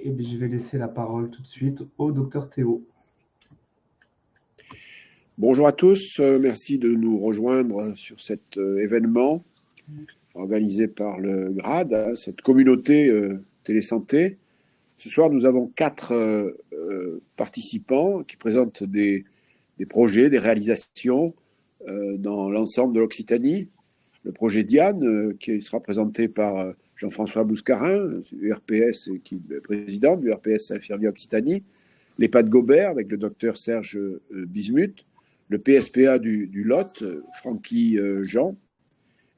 Et bien, je vais laisser la parole tout de suite au docteur Théo. Bonjour à tous, merci de nous rejoindre sur cet événement organisé par le GRAD, cette communauté télésanté. Ce soir, nous avons 4 participants qui présentent des projets, des réalisations dans l'ensemble de l'Occitanie. Le projet Diane, qui sera présenté par Jean-François Bouscarin, URPS, qui est président du URPS Infirmier Occitanie, l'EHPAD Gobert avec le docteur Serge Bismuth, le PSPA du Lot, Francky Jean,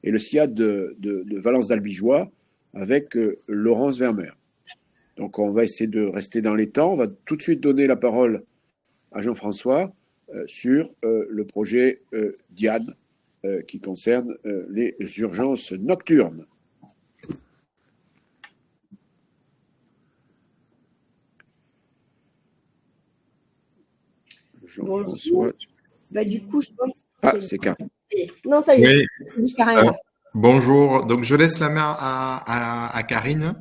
et le SIAD de Valence-d'Albigeois avec Laurence Vermeer. Donc on va essayer de rester dans les temps. On va tout de suite donner la parole à Jean-François sur le projet Diane qui concerne les urgences nocturnes. Jean-François. Du coup, je pense que c'est Karine. Non, ça y est. Oui. Bonjour. Donc, je laisse la main à Karine,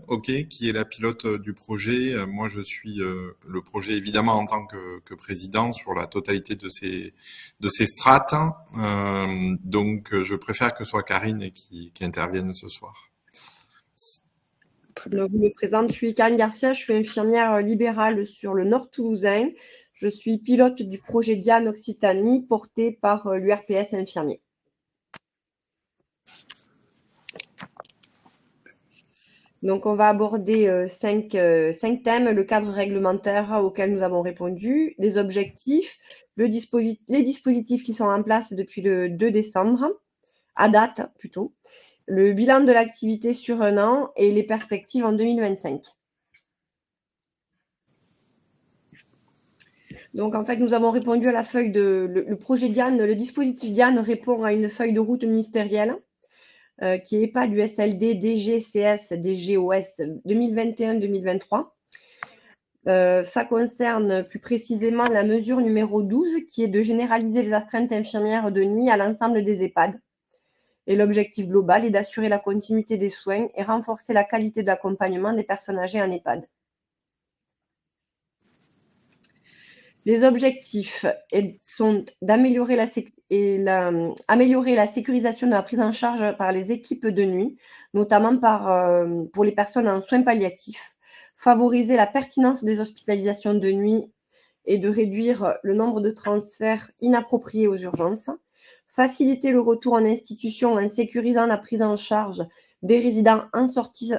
qui est la pilote du projet. Moi, je suis le projet, évidemment, en tant que président sur la totalité de ces strates. Donc, je préfère que ce soit Karine qui intervienne ce soir. Donc, je me présente, je suis Karine Garcia, je suis infirmière libérale sur le Nord toulousain. Je suis pilote du projet Diane Occitanie porté par l'URPS Infirmier. Donc, on va aborder 5 thèmes, le cadre réglementaire auquel nous avons répondu, les objectifs, les dispositifs qui sont en place depuis le 2 décembre, à date plutôt, le bilan de l'activité sur un an et les perspectives en 2025. Donc, en fait, nous avons répondu à la feuille le projet Diane, le dispositif Diane répond à une feuille de route ministérielle qui est EHPAD USLD DGCS DGOS 2021-2023. Ça concerne plus précisément la mesure numéro 12 qui est de généraliser les astreintes infirmières de nuit à l'ensemble des EHPAD. Et l'objectif global est d'assurer la continuité des soins et renforcer la qualité d'accompagnement des personnes âgées en EHPAD. Les objectifs sont d'améliorer la sécurisation de la prise en charge par les équipes de nuit, notamment pour les personnes en soins palliatifs, favoriser la pertinence des hospitalisations de nuit et de réduire le nombre de transferts inappropriés aux urgences, faciliter le retour en institution en sécurisant la prise en charge des résidents en sortie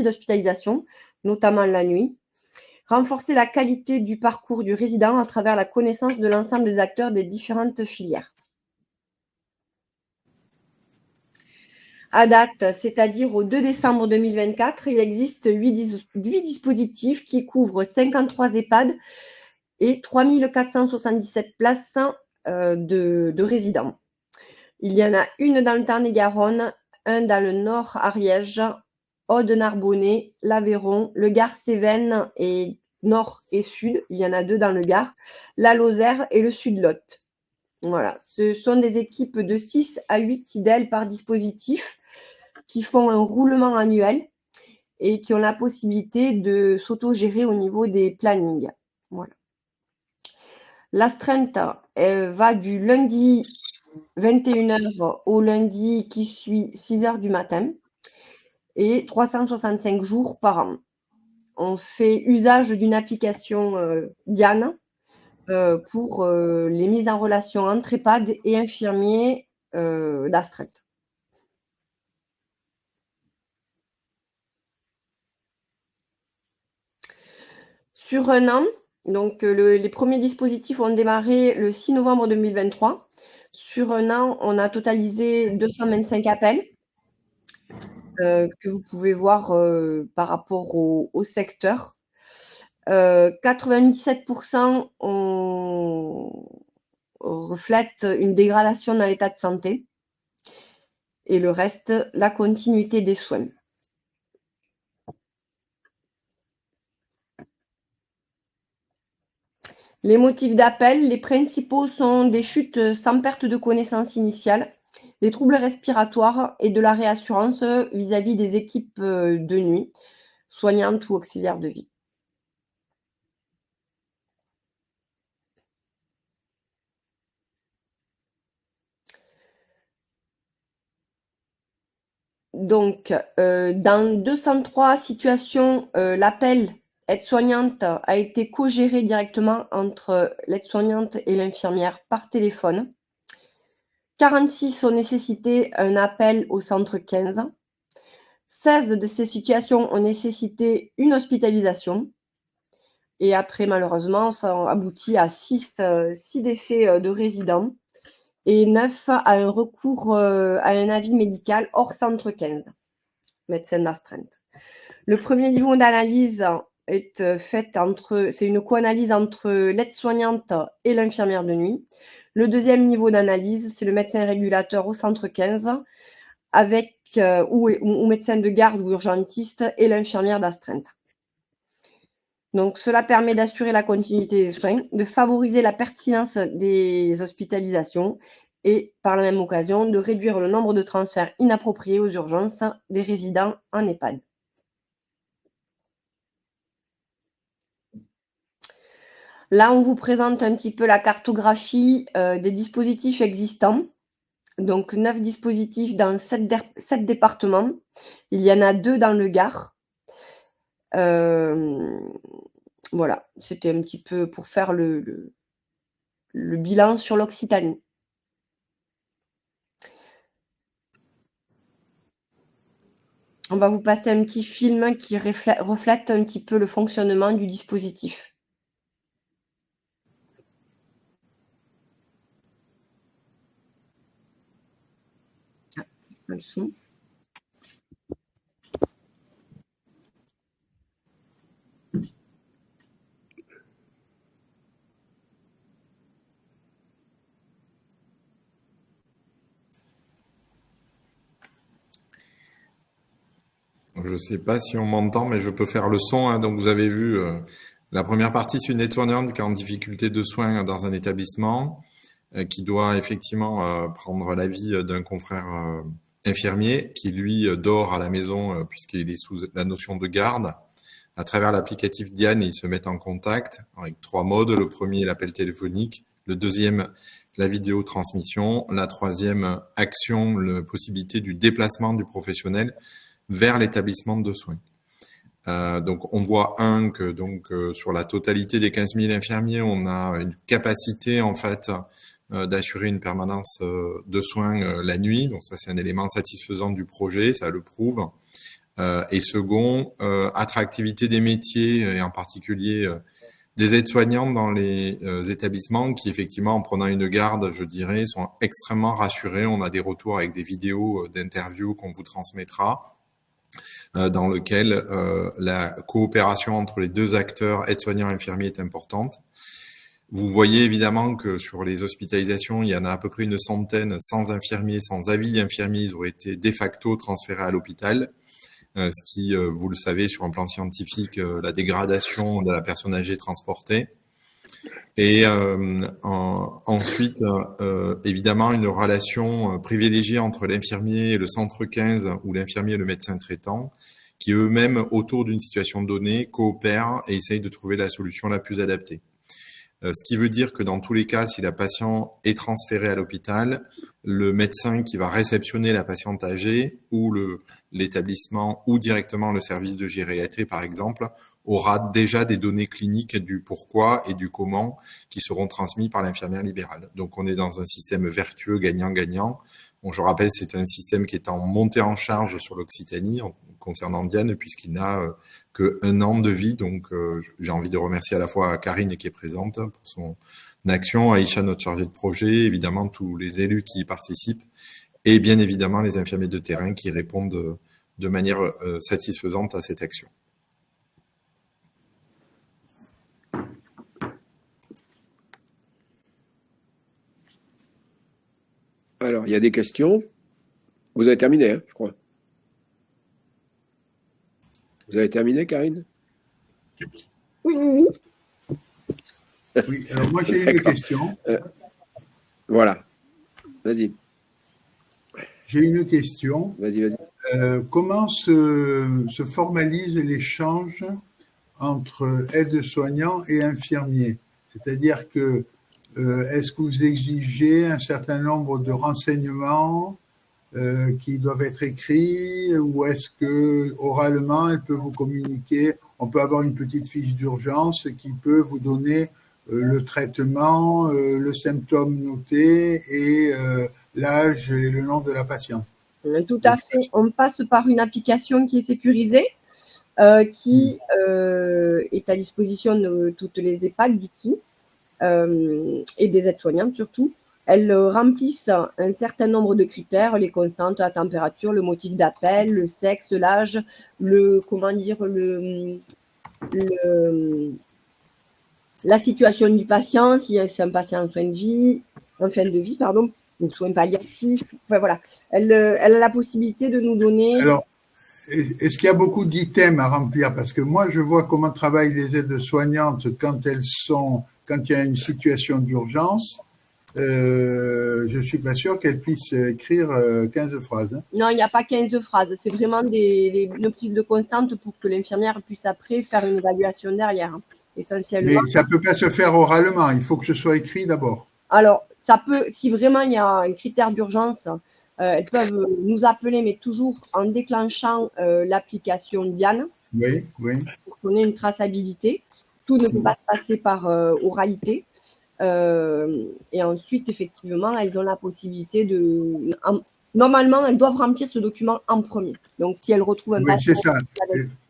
d'hospitalisation, notamment la nuit, renforcer la qualité du parcours du résident à travers la connaissance de l'ensemble des acteurs des différentes filières. À date, c'est-à-dire au 2 décembre 2024, il existe 8 dispositifs qui couvrent 53 EHPAD et 3477 places de résidents. Il y en a une dans le Tarn-et-Garonne, un dans le Nord Ariège, Aude-Narbonnais, l'Aveyron, le Gard-Cévennes et Nord et Sud. Il y en a 2 dans le Gard, la Lozère et le Sud-Lot. Voilà, ce sont des équipes de 6 à 8 IDEL par dispositif qui font un roulement annuel et qui ont la possibilité de s'auto-gérer au niveau des plannings. Voilà. L'astreinte va du lundi 21h au lundi qui suit 6h du matin et 365 jours par an. On fait usage d'une application Diane pour les mises en relation entre EHPAD et infirmiers d'astreinte. Sur un an, donc les premiers dispositifs ont démarré le 6 novembre 2023. Sur un an, on a totalisé 225 appels que vous pouvez voir par rapport au secteur. 97% reflètent une dégradation dans l'état de santé et le reste, la continuité des soins. Les motifs d'appel, les principaux sont des chutes sans perte de connaissance initiale, des troubles respiratoires et de la réassurance vis-à-vis des équipes de nuit, soignantes ou auxiliaires de vie. Donc, dans 203 situations, l'appel aide-soignante a été co-géré directement entre l'aide-soignante et l'infirmière par téléphone. 46 ont nécessité un appel au centre 15. 16 de ces situations ont nécessité une hospitalisation. Et après, malheureusement, ça a abouti à 6 décès de résidents et 9 à un recours à un avis médical hors centre 15, médecin d'astreinte. Le premier niveau d'analyse est c'est une co-analyse entre l'aide-soignante et l'infirmière de nuit. Le deuxième niveau d'analyse, c'est le médecin régulateur au centre 15 avec ou médecin de garde ou urgentiste et l'infirmière d'astreinte. Donc, cela permet d'assurer la continuité des soins, de favoriser la pertinence des hospitalisations et, par la même occasion, de réduire le nombre de transferts inappropriés aux urgences des résidents en EHPAD. Là, on vous présente un petit peu la cartographie des dispositifs existants. Donc, 9 dispositifs dans 7 départements. Il y en a 2 dans le Gard. Voilà, c'était un petit peu pour faire le bilan sur l'Occitanie. On va vous passer un petit film qui reflète un petit peu le fonctionnement du dispositif. Ah, le son. Je ne sais pas si on m'entend, mais je peux faire le son, hein. Donc, vous avez vu, la première partie, c'est une aide-soignante qui est en difficulté de soins dans un établissement, qui doit effectivement prendre l'avis d'un confrère infirmier qui, lui, dort à la maison puisqu'il est sous la notion de garde. À travers l'applicatif Diane, ils se mettent en contact avec 3 modes. Le premier, l'appel téléphonique. Le deuxième, la vidéotransmission. La troisième, action, la possibilité du déplacement du professionnel vers l'établissement de soins. Donc, on voit que sur la totalité des 15 000 infirmiers, on a une capacité en fait d'assurer une permanence de soins la nuit. Donc, ça, c'est un élément satisfaisant du projet, ça le prouve. Et second, attractivité des métiers et en particulier des aides-soignantes dans les établissements qui, effectivement, en prenant une garde, je dirais, sont extrêmement rassurés. On a des retours avec des vidéos d'interviews qu'on vous transmettra, dans lequel la coopération entre les 2 acteurs, aides-soignants et infirmiers, est importante. Vous voyez évidemment que sur les hospitalisations, il y en a à peu près une centaine sans infirmiers, sans avis infirmiers, ils auraient été de facto transférés à l'hôpital. Ce qui, vous le savez, sur un plan scientifique, la dégradation de la personne âgée transportée. Et ensuite, évidemment, une relation privilégiée entre l'infirmier et le centre 15 ou l'infirmier et le médecin traitant, qui eux-mêmes, autour d'une situation donnée, coopèrent et essayent de trouver la solution la plus adaptée. Ce qui veut dire que dans tous les cas, si la patiente est transférée à l'hôpital, le médecin qui va réceptionner la patiente âgée ou l'établissement ou directement le service de gériatrie, par exemple, aura déjà des données cliniques du pourquoi et du comment qui seront transmis par l'infirmière libérale. Donc, on est dans un système vertueux, gagnant-gagnant. Bon, je rappelle, c'est un système qui est en montée en charge sur l'Occitanie concernant Diane, puisqu'il n'a qu'1 an de vie. Donc, j'ai envie de remercier à la fois Karine qui est présente pour son action, Aïcha, notre chargée de projet, évidemment tous les élus qui y participent, et bien évidemment les infirmiers de terrain qui répondent de manière satisfaisante à cette action. Alors, il y a des questions. Vous avez terminé, hein, je crois. Vous avez terminé, Karine? Oui. Oui, alors moi j'ai une question. Voilà. Vas-y. J'ai une question. Vas-y. Comment se formalise l'échange entre aides-soignants et infirmiers? C'est-à-dire que est-ce que vous exigez un certain nombre de renseignements qui doivent être écrits ou est-ce que oralement elle peut vous communiquer? On peut avoir une petite fiche d'urgence qui peut vous donner le traitement, le symptôme noté et l'âge et le nom de la patiente. Tout à fait. On passe par une application qui est sécurisée, qui est à disposition de toutes les EHPAD du coup, et des aides-soignantes surtout. Elles remplissent un certain nombre de critères, les constantes, la température, le motif d'appel, le sexe, l'âge, la situation du patient, si c'est un patient en fin de vie, donc soins palliatifs. Enfin, voilà. Elle a la possibilité de nous donner. Alors, est-ce qu'il y a beaucoup d'items à remplir? Parce que moi, je vois comment travaillent les aides-soignantes quand il y a une situation d'urgence. Je ne suis pas sûr qu'elles puissent écrire 15 phrases. Hein. Non, il n'y a pas 15 phrases. C'est vraiment une prise de constante pour que l'infirmière puisse après faire une évaluation derrière, hein, essentiellement. Mais ça ne peut pas se faire oralement. Il faut que ce soit écrit d'abord. Alors, ça peut, si vraiment il y a un critère d'urgence, elles peuvent nous appeler, mais toujours en déclenchant l'application Diane. Oui. Pour qu'on ait une traçabilité. Tout ne peut pas se passer par oralité. Et ensuite, effectivement, elles ont la possibilité normalement, elles doivent remplir ce document en premier. Donc, si elles retrouvent un patient, c'est ça.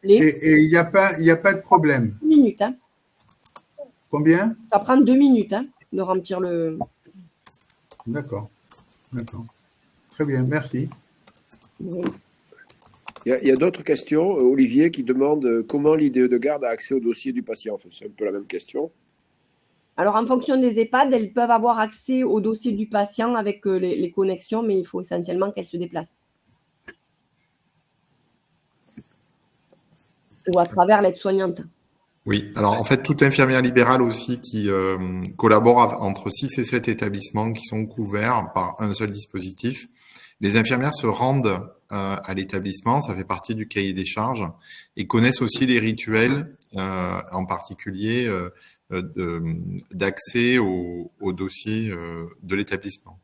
Et il n'y a pas de problème. 2 minutes. Hein. Combien? Ça prend 2 minutes de remplir le. D'accord. Très bien, merci. Oui. Il y a d'autres questions. Olivier qui demande comment l'IDE de garde a accès au dossier du patient. Enfin, c'est un peu la même question. Alors, en fonction des EHPAD, elles peuvent avoir accès au dossier du patient avec les connexions, mais il faut essentiellement qu'elles se déplacent. Ou à travers l'aide-soignante. Oui, alors en fait, toute infirmière libérale aussi qui collabore entre 6 et 7 établissements qui sont couverts par un seul dispositif. Les infirmières se rendent à l'établissement, ça fait partie du cahier des charges, et connaissent aussi les rituels, en particulier d'accès au dossier de l'établissement.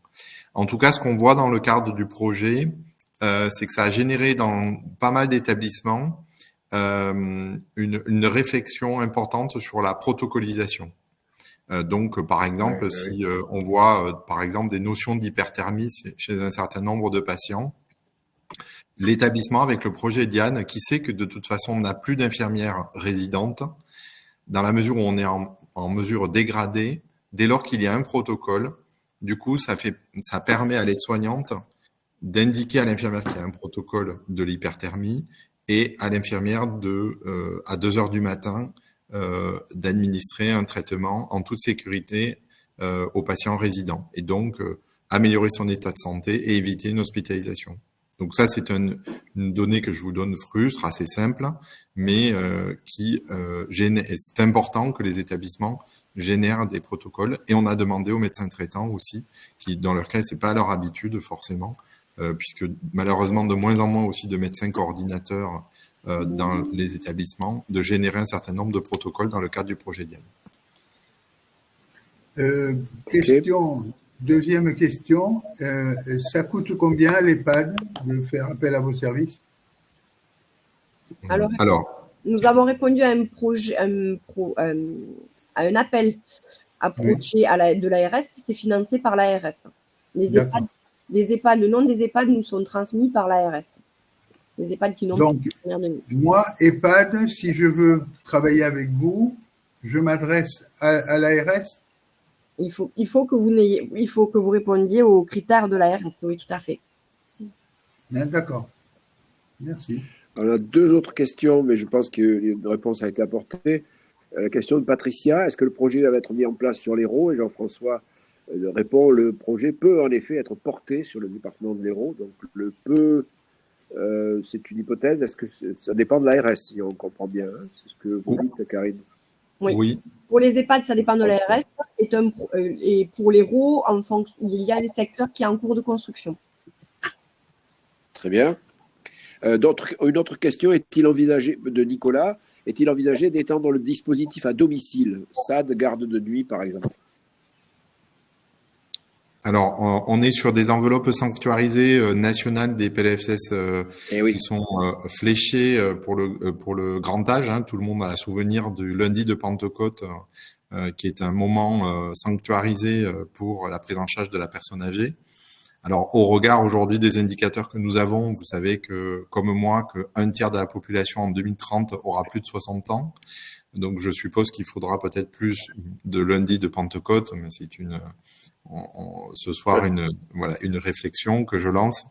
En tout cas, ce qu'on voit dans le cadre du projet, c'est que ça a généré dans pas mal d'établissements une réflexion importante sur la protocolisation. Donc, par exemple, si on voit, par exemple, des notions d'hyperthermie chez un certain nombre de patients, l'établissement, avec le projet Diane, qui sait que de toute façon, on n'a plus d'infirmières résidentes, dans la mesure où on est en mesure dégradée, dès lors qu'il y a un protocole, du coup, ça permet à l'aide-soignante d'indiquer à l'infirmière qu'il y a un protocole de l'hyperthermie et à l'infirmière à 2 heures du matin, d'administrer un traitement en toute sécurité aux patients résidents et donc améliorer son état de santé et éviter une hospitalisation. Donc ça, c'est une donnée que je vous donne frustre, assez simple, mais c'est important que les établissements génèrent des protocoles et on a demandé aux médecins traitants aussi, dans leur cas, c'est pas leur habitude forcément, puisque malheureusement de moins en moins aussi de médecins coordinateurs dans les établissements, de générer un certain nombre de protocoles dans le cadre du projet Diane. Deuxième question, ça coûte combien à l'EHPAD de faire appel à vos services? Alors, nous avons répondu à un projet, à un appel à projet de l'ARS, c'est financé par l'ARS. Les EHPAD, le nom des EHPAD nous sont transmis par l'ARS. Les EHPAD qui n'ont pas de première de nuit. Moi, EHPAD, si je veux travailler avec vous, je m'adresse à l'ARS? Il faut que vous répondiez aux critères de l'ARS, oui, tout à fait. D'accord. Merci. On a 2 autres questions, mais je pense qu'une réponse a été apportée. La question de Patricia, est-ce que le projet va être mis en place sur l'Hérault? Et Jean-François répond, le projet peut en effet être porté sur le département de l'Hérault. Donc le peut, c'est une hypothèse. Est-ce que ça dépend de l'ARS, si on comprend bien, hein? C'est ce que vous dites, Karine. Oui. Pour les EHPAD, ça dépend de l'ARS. Et pour l'Hérault, il y a un secteur qui est en cours de construction. Très bien. Une autre question, de Nicolas, est-il envisagé d'étendre le dispositif à domicile, SAD, garde de nuit par exemple? Alors, on est sur des enveloppes sanctuarisées nationales des PLFSS oui. qui sont fléchées pour le grand âge. Hein. Tout le monde a un souvenir du lundi de Pentecôte, qui est un moment sanctuarisé pour la prise en charge de la personne âgée. Alors, au regard aujourd'hui des indicateurs que nous avons, vous savez que, comme moi, qu'un tiers de la population en 2030 aura plus de 60 ans. Donc, je suppose qu'il faudra peut-être plus de lundi de Pentecôte, mais c'est ce soir une réflexion que je lance.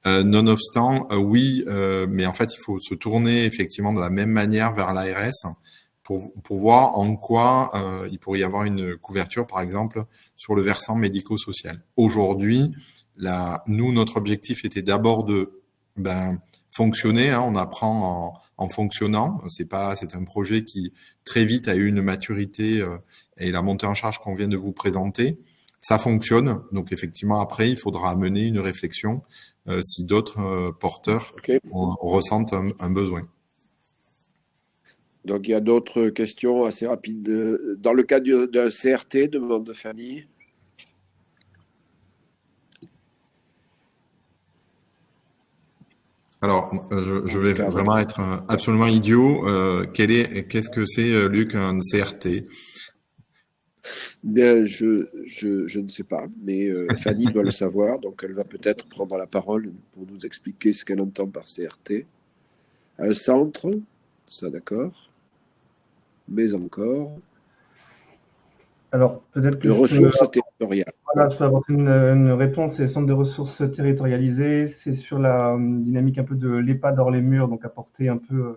Nonobstant, oui, mais en fait, il faut se tourner effectivement de la même manière vers l'ARS pour voir en quoi il pourrait y avoir une couverture, par exemple, sur le versant médico-social. Aujourd'hui, nous, notre objectif était d'abord de fonctionner. Hein, on apprend en fonctionnant. C'est un projet qui très vite a eu une maturité et la montée en charge qu'on vient de vous présenter. Ça fonctionne. Donc effectivement, après, il faudra amener une réflexion si d'autres porteurs ressentent un besoin. Donc il y a d'autres questions assez rapides. Dans le cas d'un CRT, demande Fanny. Alors, je vais vraiment être absolument idiot. Qu'est-ce que c'est, Luc, un CRT? Bien, je ne sais pas, mais Fanny doit le savoir, donc elle va peut-être prendre la parole pour nous expliquer ce qu'elle entend par CRT. Un centre, ça d'accord, mais encore. Alors, peut-être que de ressources territoriales. Voilà, je peux avoir une réponse. C'est le centre de ressources territorialisées. C'est sur la dynamique un peu de l'EHPAD hors les murs, donc apporter un peu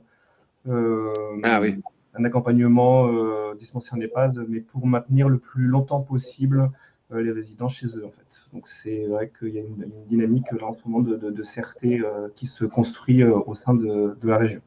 un accompagnement dispensé en EHPAD, mais pour maintenir le plus longtemps possible les résidents chez eux, en fait. Donc, c'est vrai qu'il y a une dynamique là en ce moment de CRT qui se construit au sein de la région.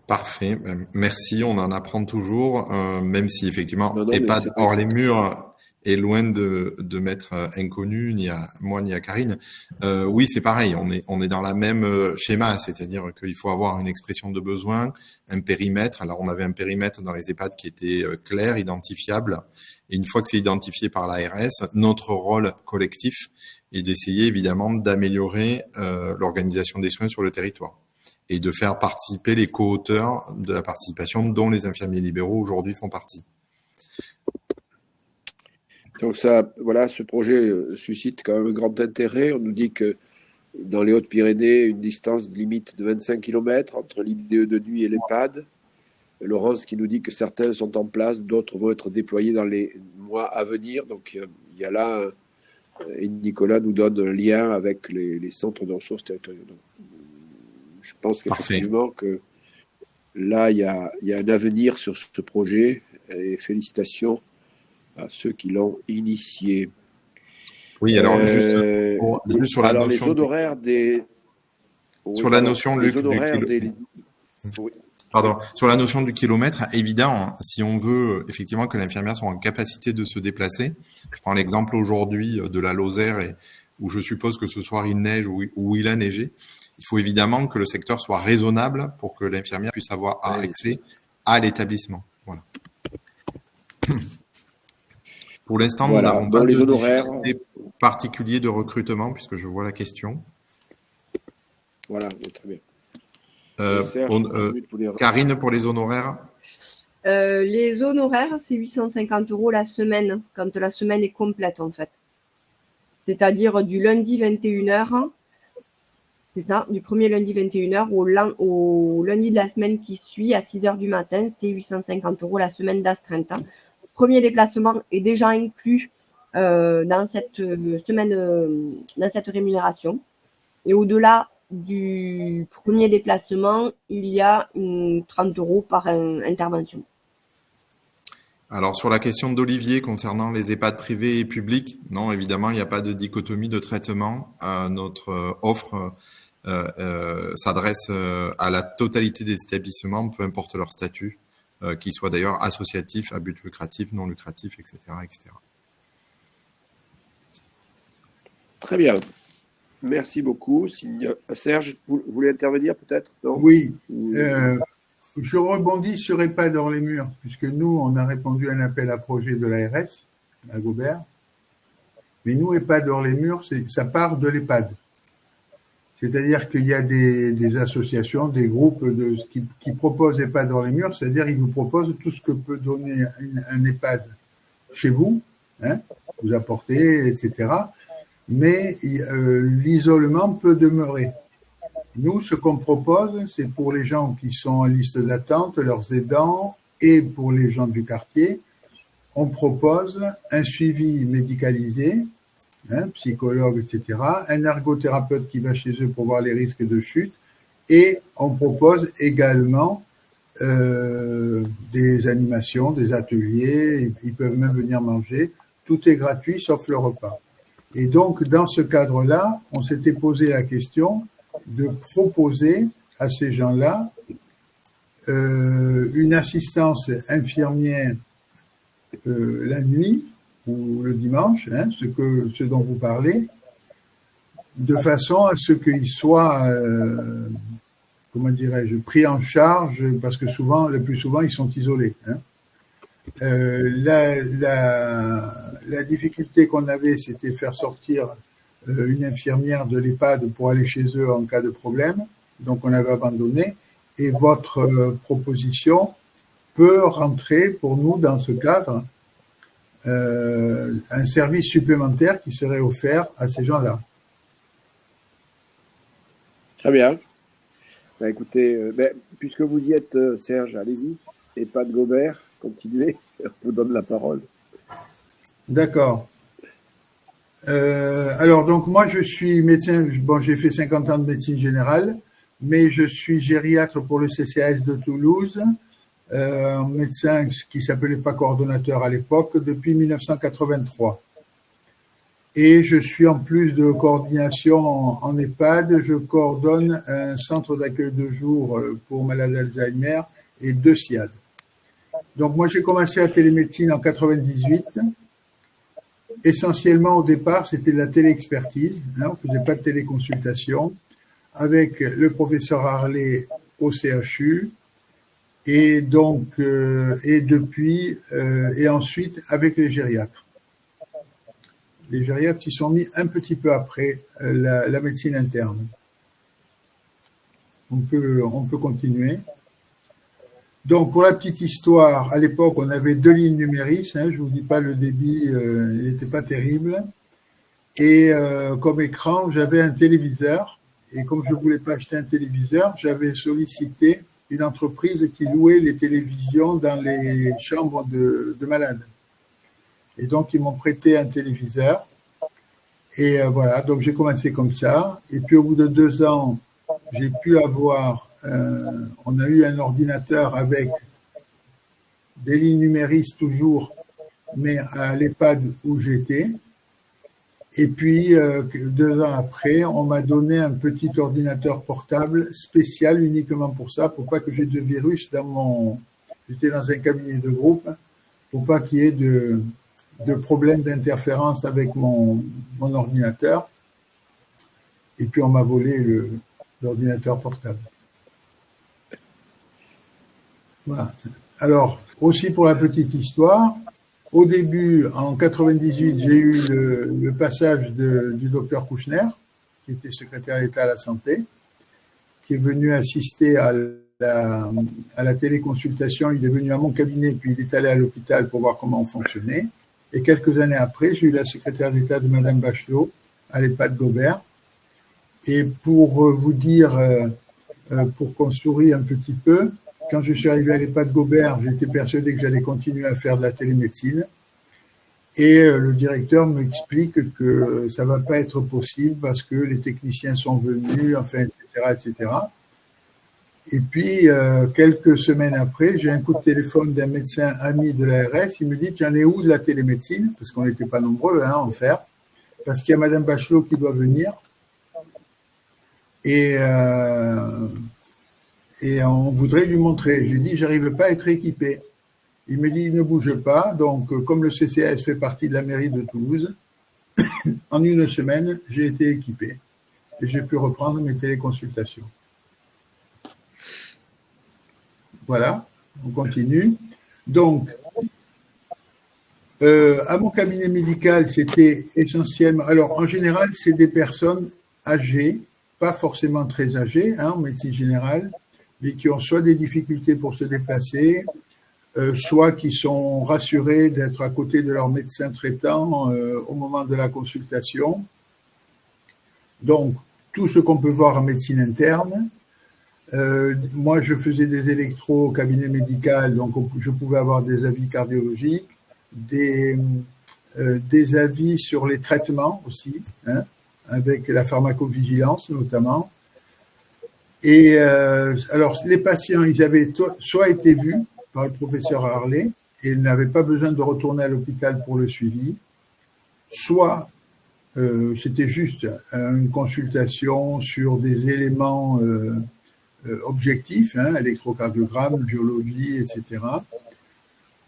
Parfait, merci, on en apprend toujours, même si effectivement EHPAD hors les murs est loin de m'être inconnu, ni à moi ni à Karine. Oui, c'est pareil, on est dans la même schéma, c'est-à-dire qu'il faut avoir une expression de besoin, un périmètre. Alors on avait un périmètre dans les EHPAD qui était clair, identifiable, et une fois que c'est identifié par l'ARS, notre rôle collectif est d'essayer évidemment d'améliorer l'organisation des soins sur le territoire et de faire participer les co-auteurs de la participation dont les infirmiers libéraux aujourd'hui font partie. Donc ça, voilà, ce projet suscite quand même un grand intérêt. On nous dit que dans les Hautes-Pyrénées, une distance limite de 25 km entre l'IDE de nuit et l'EHPAD. Laurence qui nous dit que certains sont en place, d'autres vont être déployés dans les mois à venir. Donc il y a là, et Nicolas nous donne un lien avec les centres de ressources territoriales. Donc, je pense qu'effectivement que là, il y a un avenir sur ce projet et félicitations à ceux qui l'ont initié. Oui, alors juste sur la alors notion les honoraires des... Sur la notion, Luc, sur la notion du kilomètre, évident, si on veut effectivement que l'infirmière soit en capacité de se déplacer, je prends l'exemple aujourd'hui de la Lozère où je suppose que ce soir il neige ou il a neigé. Il faut évidemment que le secteur soit raisonnable pour que l'infirmière puisse avoir accès à l'établissement. Voilà. Pour l'instant, nous n'avons pas de difficulté particulier de recrutement, puisque je vois la question. Voilà, très bien. Karine, pour les honoraires les honoraires, c'est 850 € la semaine, quand la semaine est complète, en fait. C'est-à-dire du lundi 21h, c'est ça, du premier lundi 21h au lundi de la semaine qui suit à 6h du matin, c'est 850 € la semaine d'astreinte. Le premier déplacement est déjà inclus dans cette semaine, dans cette rémunération. Et au-delà du premier déplacement, il y a 30 € par intervention. Alors, sur la question d'Olivier concernant les EHPAD privés et publics, non, évidemment, il n'y a pas de dichotomie de traitement. Notre offre s'adresse à la totalité des établissements, peu importe leur statut, qu'ils soient d'ailleurs associatifs, à but lucratif, non lucratif, etc., etc. Très bien. Merci beaucoup. Serge, vous voulez intervenir peut-être? Oui. Je rebondis sur EHPAD hors les murs, puisque nous, on a répondu à un appel à projet de l'ARS, à Gobert. Mais nous, EHPAD hors les murs, ça part de l'EHPAD. C'est-à-dire qu'il y a des associations, des groupes qui proposent EHPAD hors les murs, c'est-à-dire ils vous proposent tout ce que peut donner un EHPAD chez vous, hein, vous apporter, etc. Mais l'isolement peut demeurer. Nous, ce qu'on propose, c'est pour les gens qui sont en liste d'attente, leurs aidants, et pour les gens du quartier, on propose un suivi médicalisé, hein, psychologue, etc., un ergothérapeute qui va chez eux pour voir les risques de chute, et on propose également des animations, des ateliers, ils peuvent même venir manger, tout est gratuit sauf le repas. Et donc, dans ce cadre-là, on s'était posé la question de proposer à ces gens-là une assistance infirmière la nuit ou le dimanche, hein, ce dont vous parlez, de façon à ce qu'ils soient, comment dirais-je, pris en charge, parce que le plus souvent, ils sont isolés. Hein. La difficulté qu'on avait, c'était faire sortir une infirmière de l'EHPAD pour aller chez eux en cas de problème. Donc, on avait abandonné. Et votre proposition peut rentrer pour nous dans ce cadre un service supplémentaire qui serait offert à ces gens-là. Très bien. Ben, écoutez, puisque vous y êtes, Serge, allez-y. EHPAD Gobert, continuez. Je vous donne la parole. D'accord. Alors, donc, moi, je suis médecin. Bon, j'ai fait 50 ans de médecine générale, mais je suis gériatre pour le CCAS de Toulouse, médecin qui s'appelait pas coordonnateur à l'époque, depuis 1983. Et je suis, en plus de coordination en EHPAD, je coordonne un centre d'accueil de jour pour malades d'Alzheimer et 2 SIAD. Donc, moi, j'ai commencé la télémédecine en 98. Essentiellement, au départ, c'était de la téléexpertise. Hein, on ne faisait pas de téléconsultation avec le professeur Harley au CHU. Et donc, et depuis, et ensuite avec les gériatres. Les gériatres qui sont mis un petit peu après la médecine interne. On peut continuer. Donc, pour la petite histoire, à l'époque, on avait 2 lignes numéris. Hein, je vous dis pas le débit, il n'était pas terrible. Et comme écran, j'avais un téléviseur. Et comme je voulais pas acheter un téléviseur, j'avais sollicité une entreprise qui louait les télévisions dans les chambres de malades. Et donc, ils m'ont prêté un téléviseur. Et voilà, donc j'ai commencé comme ça. Et puis, au bout de 2 ans, j'ai pu avoir, on a eu un ordinateur avec des lignes numéris toujours, mais à l'EHPAD où j'étais. Et puis, 2 ans après, on m'a donné un petit ordinateur portable spécial uniquement pour ça, pour pas que j'ai de virus j'étais dans un cabinet de groupe, pour pas qu'il y ait de problèmes d'interférence avec mon ordinateur. Et puis, on m'a volé l'ordinateur portable. Voilà. Alors, aussi pour la petite histoire, au début, en 98, j'ai eu le passage du docteur Kouchner, qui était secrétaire d'État à la Santé, qui est venu assister à la téléconsultation. Il est venu à mon cabinet, puis il est allé à l'hôpital pour voir comment on fonctionnait. Et quelques années après, j'ai eu la secrétaire d'État de Madame Bachelot à l'EHPAD Gobert. Et pour vous dire, pour qu'on sourie un petit peu, quand je suis arrivé à l'EHPAD Gobert, j'étais persuadé que j'allais continuer à faire de la télémédecine. Et le directeur m'explique que ça va pas être possible parce que les techniciens sont venus, enfin, etc., etc. Et puis, quelques semaines après, j'ai un coup de téléphone d'un médecin ami de l'ARS. Il me dit, tu en es où de la télémédecine? Parce qu'on n'était pas nombreux à en faire. Parce qu'il y a Madame Bachelot qui doit venir. Et on voudrait lui montrer. Je lui dis, j'arrive pas à être équipé. Il me dit, ne bouge pas. Donc, comme le CCAS fait partie de la mairie de Toulouse, en 1 semaine, j'ai été équipé. Et j'ai pu reprendre mes téléconsultations. Voilà, on continue. Donc, À mon cabinet médical, c'était essentiellement. Alors, en général, c'est des personnes âgées, pas forcément très âgées, hein, en médecine générale, mais qui ont soit des difficultés pour se déplacer, soit qui sont rassurés d'être à côté de leur médecin traitant au moment de la consultation. Donc, tout ce qu'on peut voir en médecine interne. Moi, je faisais des électros au cabinet médical, donc je pouvais avoir des avis cardiologiques, des avis sur les traitements aussi, hein, avec la pharmacovigilance notamment. Et alors, les patients, ils avaient soit été vus par le professeur Harley et ils n'avaient pas besoin de retourner à l'hôpital pour le suivi, soit c'était juste une consultation sur des éléments objectifs, hein, électrocardiogramme, biologie, etc.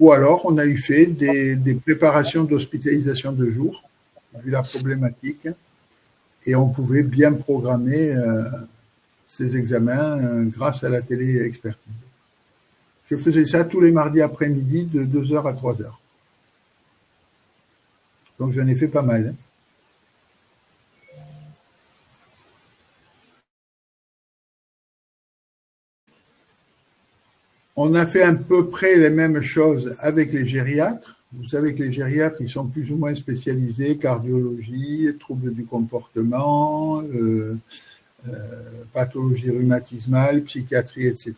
Ou alors, on a eu fait des préparations d'hospitalisation de jour, vu la problématique, et on pouvait bien programmer ces examens grâce à la télé-expertise. Je faisais ça tous les mardis après-midi de 2h à 3h. Donc, j'en ai fait pas mal. On a fait à peu près les mêmes choses avec les gériatres. Vous savez que les gériatres, ils sont plus ou moins spécialisés, cardiologie, troubles du comportement, pathologie rhumatismale, psychiatrie, etc.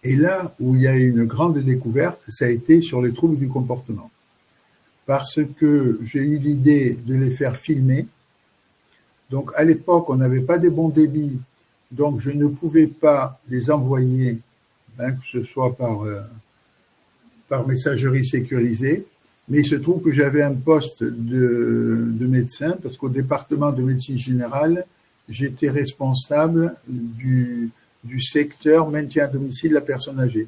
Et là où il y a eu une grande découverte, ça a été sur les troubles du comportement. Parce que j'ai eu l'idée de les faire filmer. Donc à l'époque, on n'avait pas des bons débits, donc je ne pouvais pas les envoyer, hein, que ce soit par messagerie sécurisée, mais il se trouve que j'avais un poste de médecin, parce qu'au département de médecine générale, j'étais responsable du secteur maintien à domicile de la personne âgée.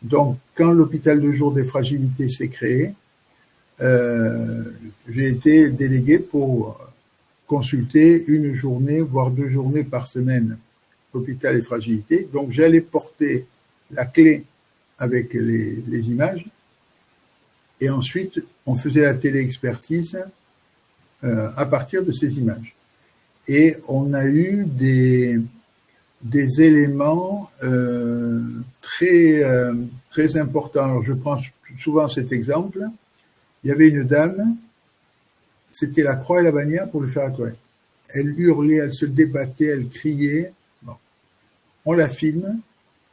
Donc, quand l'hôpital de jour des fragilités s'est créé, j'ai été délégué pour consulter une journée, voire 2 journées par semaine, hôpital et fragilité. Donc, j'allais porter la clé avec les images, et ensuite, on faisait la télé-expertise à partir de ces images. Et on a eu des éléments très importants. Alors, je prends souvent cet exemple. Il y avait une dame, c'était la croix et la bannière pour lui faire la toilette. Elle hurlait, elle se débattait, elle criait. Bon. On la filme,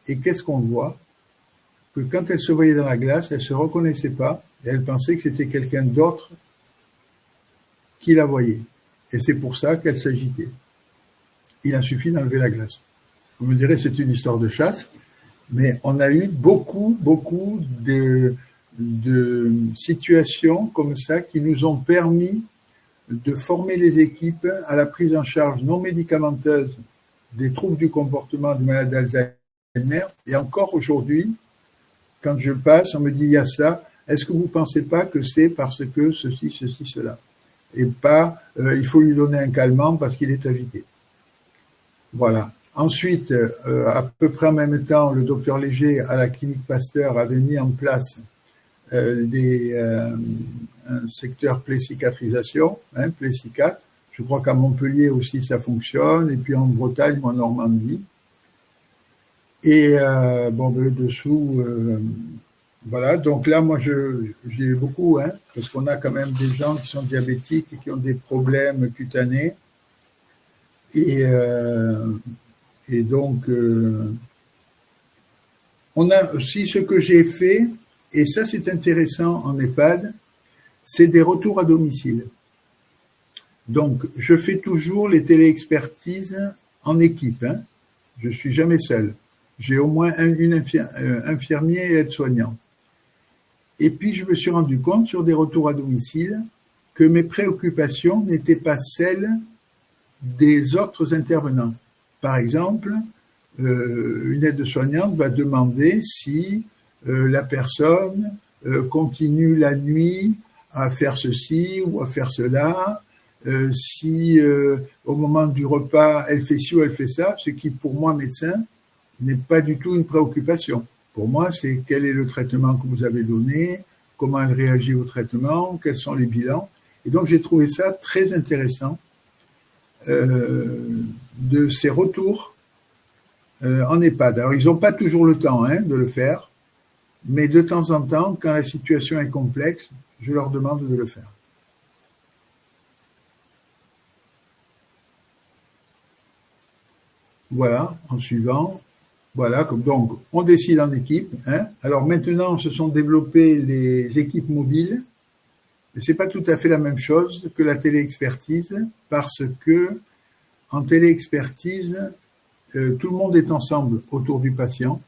et qu'est-ce qu'on voit? Que quand elle se voyait dans la glace, elle ne se reconnaissait pas, et elle pensait que c'était quelqu'un d'autre qui la voyait. Et c'est pour ça qu'elle s'agitait. Il a suffi d'enlever la glace. Vous me direz, c'est une histoire de chasse, mais on a eu beaucoup de situations comme ça qui nous ont permis de former les équipes à la prise en charge non médicamenteuse des troubles du comportement du malade d'Alzheimer. Et encore aujourd'hui, quand je passe, on me dit, il y a ça, est-ce que vous ne pensez pas que c'est parce que ceci, cela? Et pas, il faut lui donner un calmant parce qu'il est agité. Voilà. Ensuite, à peu près en même temps, le docteur Léger, à la clinique Pasteur, avait mis en place un secteur plé-cicatrisation, hein, plé-cicat. Je crois qu'à Montpellier aussi ça fonctionne, et puis en Bretagne ou en Normandie. Et dessous, voilà. Donc là, moi, j'ai beaucoup, hein, parce qu'on a quand même des gens qui sont diabétiques et qui ont des problèmes cutanés. Et donc, on a aussi ce que j'ai fait, et ça c'est intéressant en EHPAD, c'est des retours à domicile. Donc, je fais toujours les téléexpertises en équipe, hein. Je suis jamais seul. J'ai au moins une infirmier et aide-soignant. Et puis, je me suis rendu compte sur des retours à domicile que mes préoccupations n'étaient pas celles des autres intervenants. Par exemple, une aide-soignante va demander si la personne continue la nuit à faire ceci ou à faire cela, si au moment du repas, elle fait ci ou elle fait ça, ce qui, pour moi, médecin, n'est pas du tout une préoccupation. Pour moi, c'est quel est le traitement que vous avez donné, comment elle réagit au traitement, quels sont les bilans. Et donc, j'ai trouvé ça très intéressant de ces retours en EHPAD. Alors, ils n'ont pas toujours le temps de le faire, mais de temps en temps, quand la situation est complexe, je leur demande de le faire. Voilà, en suivant. Voilà, donc on décide en équipe. Alors maintenant, se sont développées les équipes mobiles. Mais c'est pas tout à fait la même chose que la téléexpertise, parce que en téléexpertise, tout le monde est ensemble autour du patient,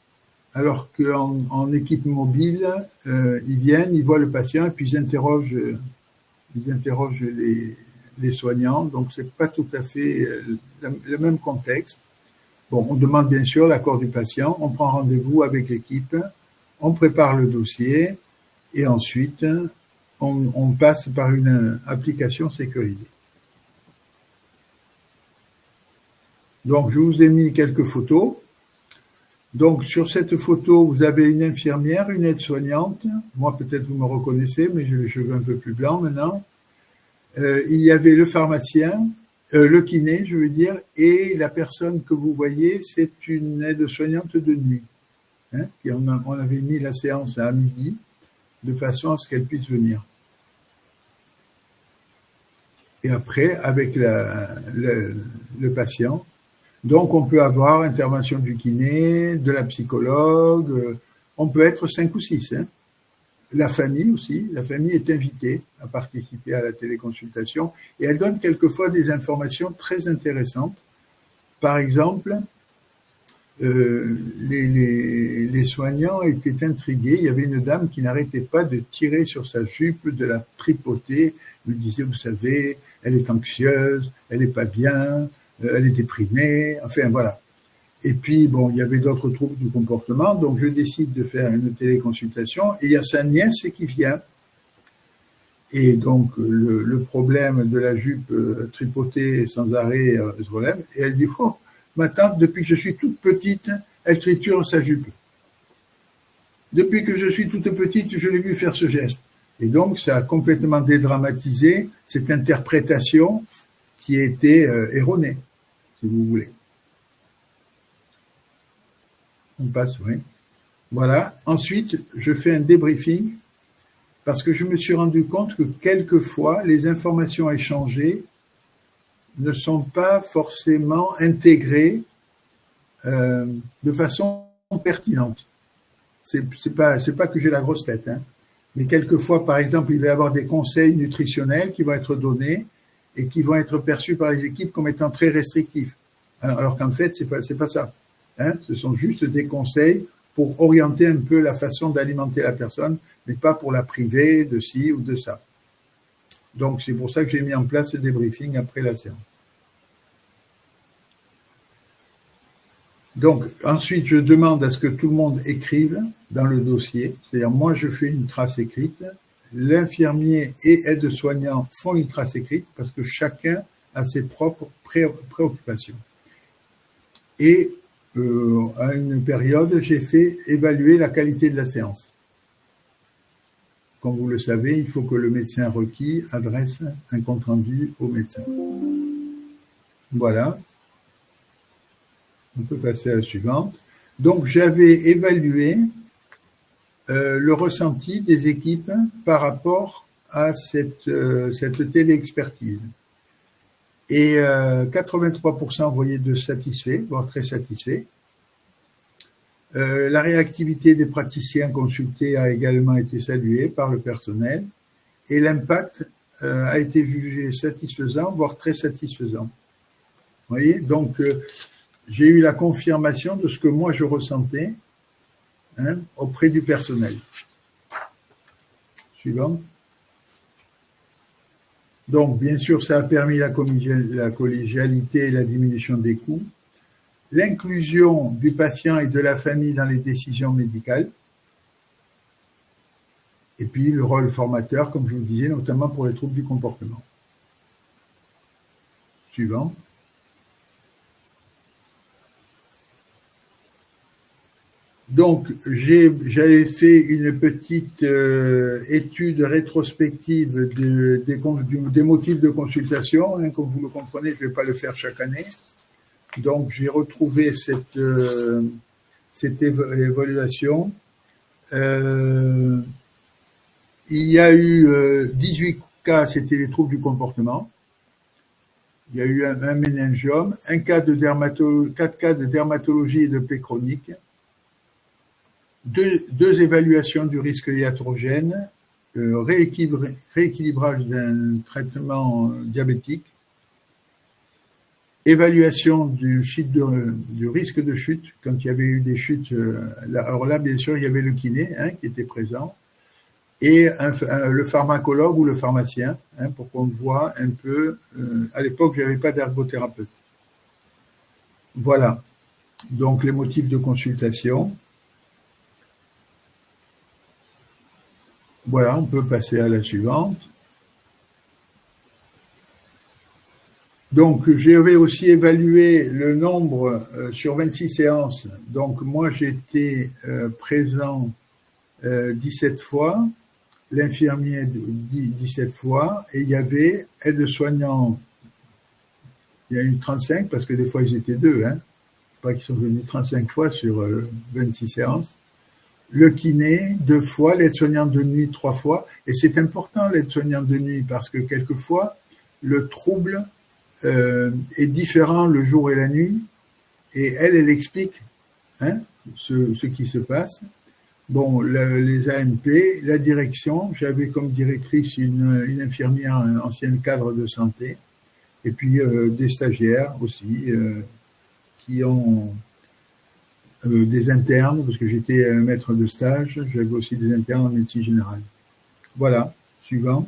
alors qu'en équipe mobile, ils viennent, ils voient le patient et puis ils interrogent les soignants. Donc c'est pas tout à fait le même contexte. Bon, on demande bien sûr l'accord du patient, on prend rendez-vous avec l'équipe, on prépare le dossier et ensuite on passe par une application sécurisée. Donc, je vous ai mis quelques photos. Donc, sur cette photo, vous avez une infirmière, une aide-soignante. Moi, peut-être vous me reconnaissez, mais j'ai les cheveux un peu plus blancs maintenant. Il y avait le pharmacien, le kiné, je veux dire, et la personne que vous voyez, c'est une aide-soignante de nuit. Et on avait mis la séance à midi, de façon à ce qu'elle puisse venir. Et après, avec le patient, donc on peut avoir intervention du kiné, de la psychologue, on peut être 5 ou 6. La famille aussi, la famille est invitée à participer à la téléconsultation et elle donne quelquefois des informations très intéressantes. Par exemple, les soignants étaient intrigués. Il y avait une dame qui n'arrêtait pas de tirer sur sa jupe, de la tripoter. Elle me disait, vous savez, elle est anxieuse, elle n'est pas bien, elle est déprimée, enfin voilà. Et puis, bon, il y avait d'autres troubles du comportement, donc je décide de faire une téléconsultation et il y a sa nièce qui vient. Et donc, le problème de la jupe tripotée sans arrêt se relève et elle dit, oh, ma tante, depuis que je suis toute petite, elle triture sa jupe. Depuis que je suis toute petite, je l'ai vu faire ce geste. Et donc, ça a complètement dédramatisé cette interprétation qui était erronée, si vous voulez. On passe, oui. Voilà. Ensuite, je fais un débriefing parce que je me suis rendu compte que quelquefois, les informations échangées ne sont pas forcément intégrées de façon pertinente. C'est pas que j'ai la grosse tête, mais quelquefois, par exemple, il va y avoir des conseils nutritionnels qui vont être donnés et qui vont être perçus par les équipes comme étant très restrictifs. Alors qu'en fait, c'est pas ça. Ce sont juste des conseils pour orienter un peu la façon d'alimenter la personne, mais pas pour la priver de ci ou de ça. Donc, c'est pour ça que j'ai mis en place ce débriefing après la séance. Donc, ensuite, je demande à ce que tout le monde écrive dans le dossier. C'est-à-dire, moi, je fais une trace écrite. L'infirmier et aide-soignant font une trace écrite parce que chacun a ses propres préoccupations. Et à une période, j'ai fait évaluer la qualité de la séance. Comme vous le savez, il faut que le médecin requis adresse un compte-rendu au médecin. Voilà. On peut passer à la suivante. Donc, j'avais évalué le ressenti des équipes par rapport à cette téléexpertise. Et 83% voyaient de satisfaits, voire très satisfaits. La réactivité des praticiens consultés a également été saluée par le personnel et l'impact a été jugé satisfaisant, voire très satisfaisant. Vous voyez, donc j'ai eu la confirmation de ce que moi je ressentais auprès du personnel. Suivant. Donc, bien sûr, ça a permis la collégialité et la diminution des coûts, l'inclusion du patient et de la famille dans les décisions médicales, et puis le rôle formateur, comme je vous disais, notamment pour les troubles du comportement. Suivant. Donc, j'avais fait une petite étude rétrospective des motifs de consultation. Hein, comme vous le comprenez, je ne vais pas le faire chaque année. Donc, j'ai retrouvé cette évaluation. Il y a eu 18 cas, c'était les troubles du comportement. Il y a eu un méningiome, 4 cas de dermatologie et de plaies chroniques, deux évaluations du risque iatrogène, rééquilibrage d'un traitement diabétique, évaluation du risque de chute, quand il y avait eu des chutes. Alors là, bien sûr, il y avait le kiné qui était présent, et le pharmacologue ou le pharmacien, pour qu'on voit un peu. À l'époque, je n'avais pas d'ergothérapeute. Voilà. Donc, les motifs de consultation. Voilà, on peut passer à la suivante. Donc, j'avais aussi évalué le nombre sur 26 séances. Donc, moi, j'étais présent 17 fois, l'infirmier 17 fois, et il y avait aide-soignant, il y a eu 35, parce que des fois, ils étaient deux, pas qu'ils sont venus 35 fois sur 26 séances. Le kiné 2 fois, l'aide-soignante de nuit 3 fois. Et c'est important, l'aide-soignante de nuit, parce que quelquefois, le trouble est différent le jour et la nuit. Et elle explique ce qui se passe. Bon, les AMP, la direction, j'avais comme directrice une infirmière, un ancienne cadre de santé, et puis des stagiaires aussi, qui ont... des internes, parce que j'étais maître de stage, j'avais aussi des internes en médecine générale. Voilà, suivant.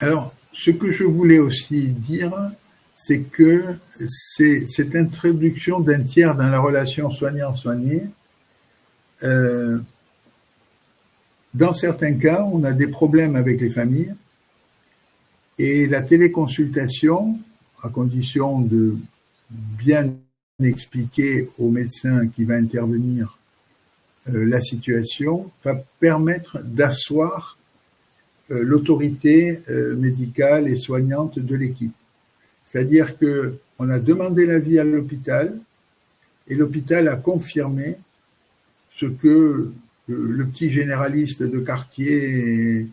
Alors, ce que je voulais aussi dire, c'est que cette introduction d'un tiers dans la relation soignant-soigné, dans certains cas, on a des problèmes avec les familles, et la téléconsultation, à condition de bien expliquer au médecin qui va intervenir la situation, va permettre d'asseoir l'autorité médicale et soignante de l'équipe. C'est-à-dire qu'on a demandé l'avis à l'hôpital et l'hôpital a confirmé ce que le petit généraliste de quartier,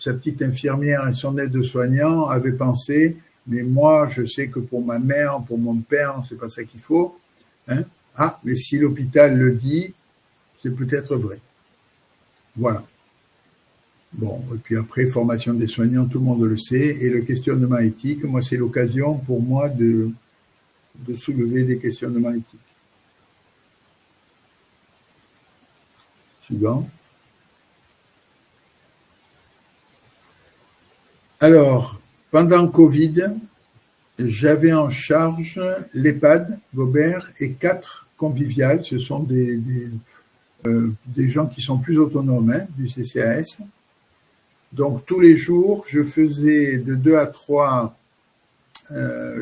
sa petite infirmière et son aide-soignant avaient pensé. Mais moi, je sais que pour ma mère, pour mon père, c'est pas ça qu'il faut. Ah, mais si l'hôpital le dit, c'est peut-être vrai. Voilà. Bon, et puis après, formation des soignants, tout le monde le sait. Et le questionnement éthique, moi, c'est l'occasion pour moi de soulever des questionnements éthiques. Suivant. Alors, pendant Covid, j'avais en charge l'EHPAD, Gobert, et 4 conviviales. Ce sont des gens qui sont plus autonomes du CCAS. Donc, tous les jours, je faisais de 2 à 3,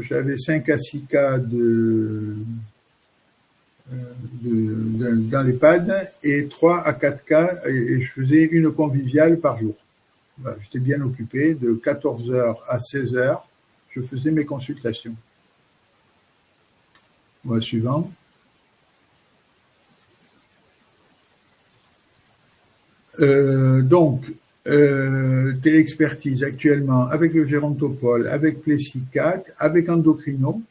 j'avais 5 à 6 cas dans l'EHPAD et 3 à 4 cas, et je faisais une conviviale par jour. Voilà, j'étais bien occupé, de 14h à 16h, je faisais mes consultations. Voilà, suivant. Donc, téléexpertise actuellement avec le gérontopole, avec Plessicat, avec endocrino,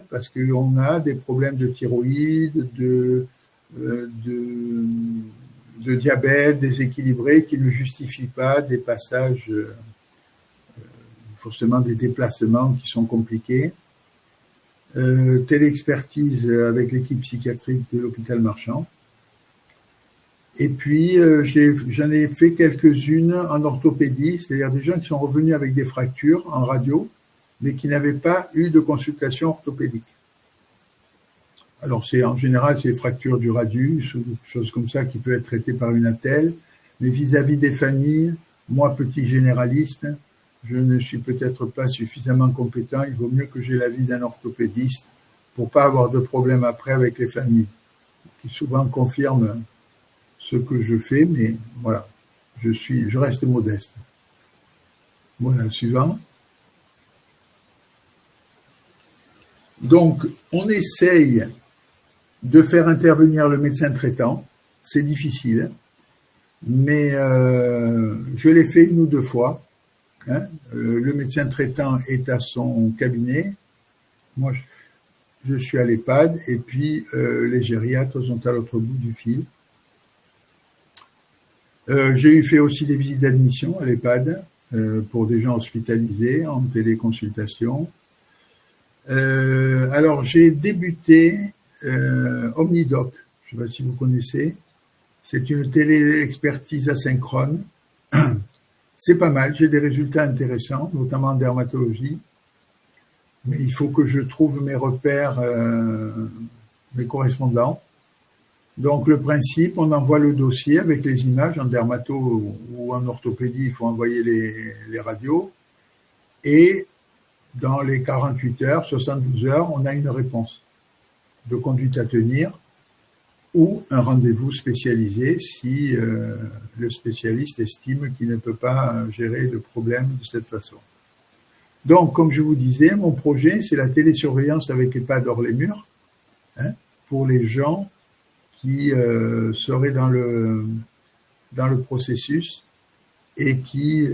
parce qu'on a des problèmes de thyroïde, de diabète déséquilibré qui ne justifient pas des passages, forcément des déplacements qui sont compliqués. Téléexpertise avec l'équipe psychiatrique de l'hôpital Marchand. Et puis, j'en ai fait quelques-unes en orthopédie, c'est-à-dire des gens qui sont revenus avec des fractures en radio, mais qui n'avaient pas eu de consultation orthopédique. Alors, en général, c'est fracture du radius ou choses comme ça qui peut être traitée par une attelle. Mais vis-à-vis des familles, moi, petit généraliste, je ne suis peut-être pas suffisamment compétent. Il vaut mieux que j'ai l'avis d'un orthopédiste pour pas avoir de problème après avec les familles, qui souvent confirment ce que je fais, mais voilà, je reste modeste. Voilà, suivant. Donc, on essaye de faire intervenir le médecin traitant. C'est difficile, mais je l'ai fait 1 ou 2 fois. Hein. Le médecin traitant est à son cabinet. Moi, je suis à l'EHPAD et puis les gériatres sont à l'autre bout du fil. J'ai fait aussi des visites d'admission à l'EHPAD pour des gens hospitalisés en téléconsultation. Alors, j'ai débuté Omnidoc, je ne sais pas si vous connaissez. C'est une télé-expertise asynchrone. C'est pas mal, j'ai des résultats intéressants, notamment en dermatologie. Mais il faut que je trouve mes repères, mes correspondants. Donc, le principe, on envoie le dossier avec les images en dermato ou en orthopédie, il faut envoyer les radios. Et dans les 48 heures, 72 heures, on a une réponse de conduite à tenir ou un rendez-vous spécialisé si le spécialiste estime qu'il ne peut pas gérer le problème de cette façon. Donc, comme je vous disais, mon projet, c'est la télésurveillance avec EHPAD hors les murs, hein, pour les gens qui seraient dans le processus et qui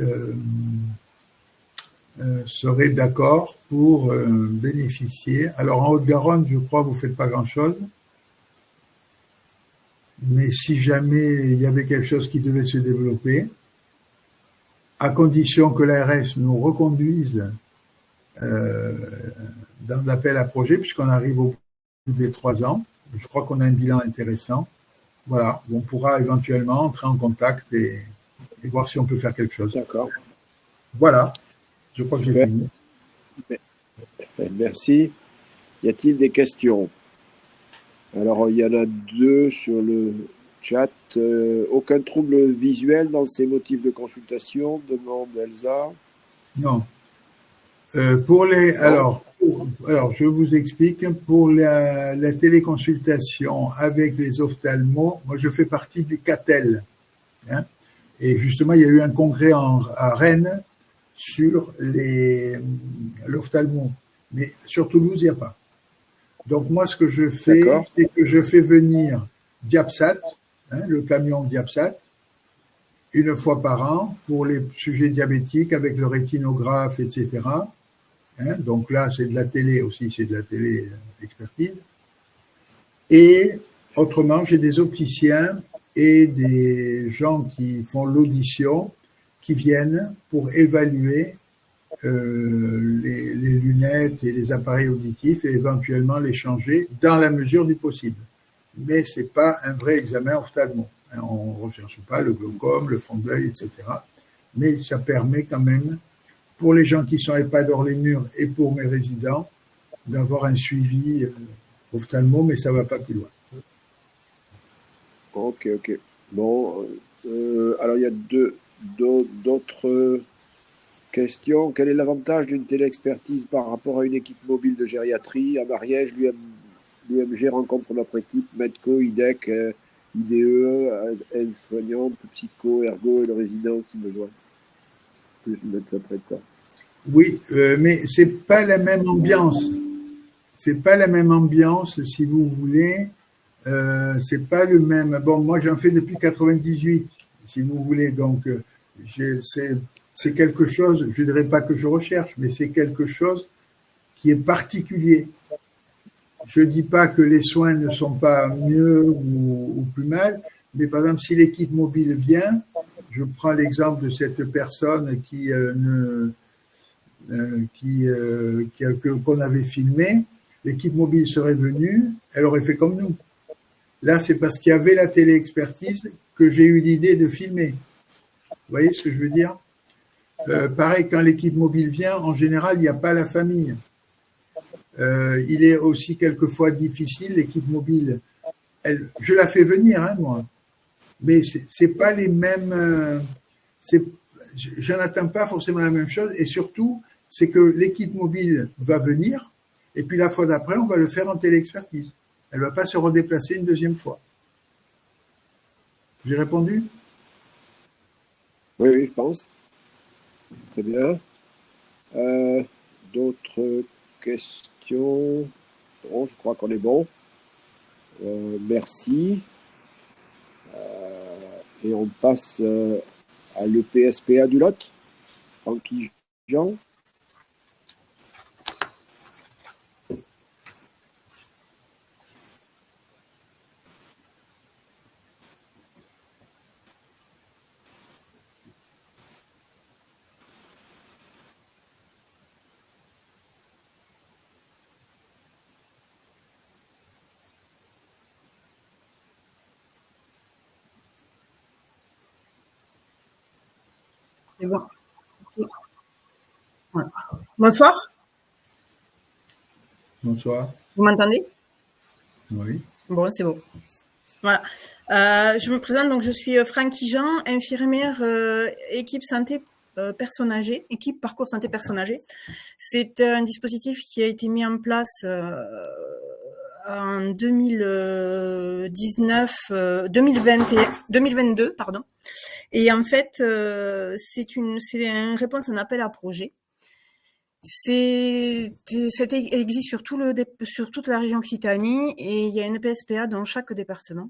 seraient d'accord pour bénéficier. Alors, en Haute-Garonne, je crois, vous ne faites pas grand-chose. Mais si jamais il y avait quelque chose qui devait se développer, à condition que l'ARS nous reconduise dans l'appel à projet, puisqu'on arrive au bout des 3 ans, je crois qu'on a un bilan intéressant. Voilà, on pourra éventuellement entrer en contact et voir si on peut faire quelque chose. D'accord. Voilà, je crois que j'ai fini. Merci. Y a-t-il des questions? Alors, il y en a 2 sur le chat. Aucun trouble visuel dans ces motifs de consultation, demande Elsa. Non. Alors, je vous explique. Pour la téléconsultation avec les ophtalmos, moi, je fais partie du CATEL. Hein, et justement, il y a eu un congrès à Rennes sur l'ophtalmo. Mais sur Toulouse, il n'y a pas. Donc, moi, ce que je fais, c'est que je fais venir Diapsat, hein, le camion Diapsat, 1 fois par an pour les sujets diabétiques avec le rétinographe, etc. Hein, donc là, c'est de la télé aussi, c'est de la télé expertise. Et autrement, j'ai des opticiens et des gens qui font l'audition qui viennent pour évaluer les lunettes et les appareils auditifs et éventuellement les changer dans la mesure du possible. Mais ce n'est pas un vrai examen ophtalmo. On ne recherche pas le glaucome, le fond d'œil, etc. Mais ça permet quand même, pour les gens qui sont EHPAD hors les murs et pour mes résidents, d'avoir un suivi ophtalmo, mais ça ne va pas plus loin. Ok. Bon, alors il y a d'autres question, quel est l'avantage d'une téléexpertise par rapport à une équipe mobile de gériatrie? À Ariège, l'UMG rencontre notre équipe, MEDCO, IDEC, IDE, aide-soignante, psycho, ergo et le résident si besoin. Je vais mettre ça près de toi. Oui, mais c'est pas la même ambiance. C'est pas la même ambiance, si vous voulez. C'est pas le même. Bon, moi, j'en fais depuis 98, si vous voulez. Donc, c'est quelque chose, je ne dirais pas que je recherche, mais c'est quelque chose qui est particulier. Je ne dis pas que les soins ne sont pas mieux ou plus mal, mais par exemple, si l'équipe mobile vient, je prends l'exemple de cette personne qu'on avait filmée, l'équipe mobile serait venue, elle aurait fait comme nous. Là, c'est parce qu'il y avait la télé-expertise que j'ai eu l'idée de filmer. Vous voyez ce que je veux dire? Pareil, quand l'équipe mobile vient, en général, il n'y a pas la famille. Il est aussi quelquefois difficile, l'équipe mobile, je la fais venir, hein, moi, mais c'est pas les mêmes, j'en attends pas forcément la même chose, et surtout, c'est que l'équipe mobile va venir, et puis la fois d'après, on va le faire en téléexpertise. Elle ne va pas se redéplacer une deuxième fois. J'ai répondu? Oui, oui, je pense. Très bien. D'autres questions? Bon, je crois qu'on est bon. Merci. Et on passe à l'EPSPA du Lot. Francky Jean. C'est bon. Voilà. Bonsoir, Bonsoir. vous m'entendez? Oui. Bon, c'est bon. Voilà. Je me présente, donc je suis Francky Jean, infirmière équipe santé personnes âgées, équipe parcours santé personnes âgées. C'est un dispositif qui a été mis en place en 2022, pardon. Et en fait, c'est une réponse à un appel à projet. Ça existe sur toute la région Occitanie et il y a une PSPA dans chaque département.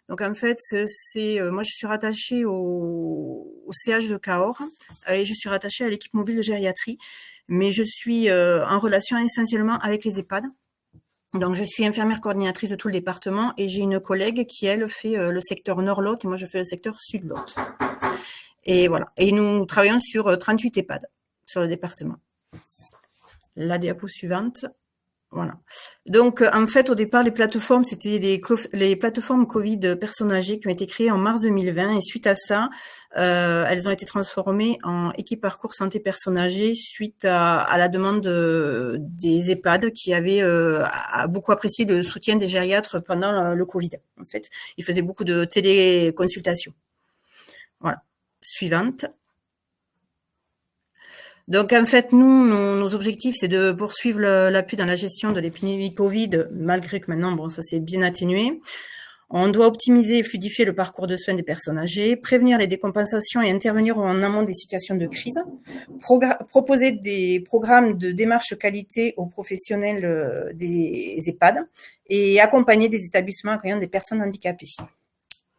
Donc en fait, moi je suis rattachée au CH de Cahors et je suis rattachée à l'équipe mobile de gériatrie, mais je suis en relation essentiellement avec les EHPAD. Donc je suis infirmière coordinatrice de tout le département et j'ai une collègue qui elle fait le secteur Nord-Lot et moi je fais le secteur Sud-Lot. Et voilà. Et nous travaillons sur 38 EHPAD sur le département. La diapo suivante. Voilà. Donc, en fait, au départ, les plateformes, c'était les plateformes Covid personnes âgées qui ont été créées en mars 2020. Et suite à ça, elles ont été transformées en équipe parcours santé personnes âgées suite à la demande des EHPAD qui avaient beaucoup apprécié le soutien des gériatres pendant le Covid. En fait, ils faisaient beaucoup de téléconsultations. Voilà. Suivante. Donc, en fait, nous, nos objectifs, c'est de poursuivre l'appui dans la gestion de l'épidémie Covid, malgré que maintenant, bon, ça s'est bien atténué. On doit optimiser et fluidifier le parcours de soins des personnes âgées, prévenir les décompensations et intervenir en amont des situations de crise, proposer des programmes de démarche qualité aux professionnels des EHPAD et accompagner des établissements accueillant des personnes handicapées.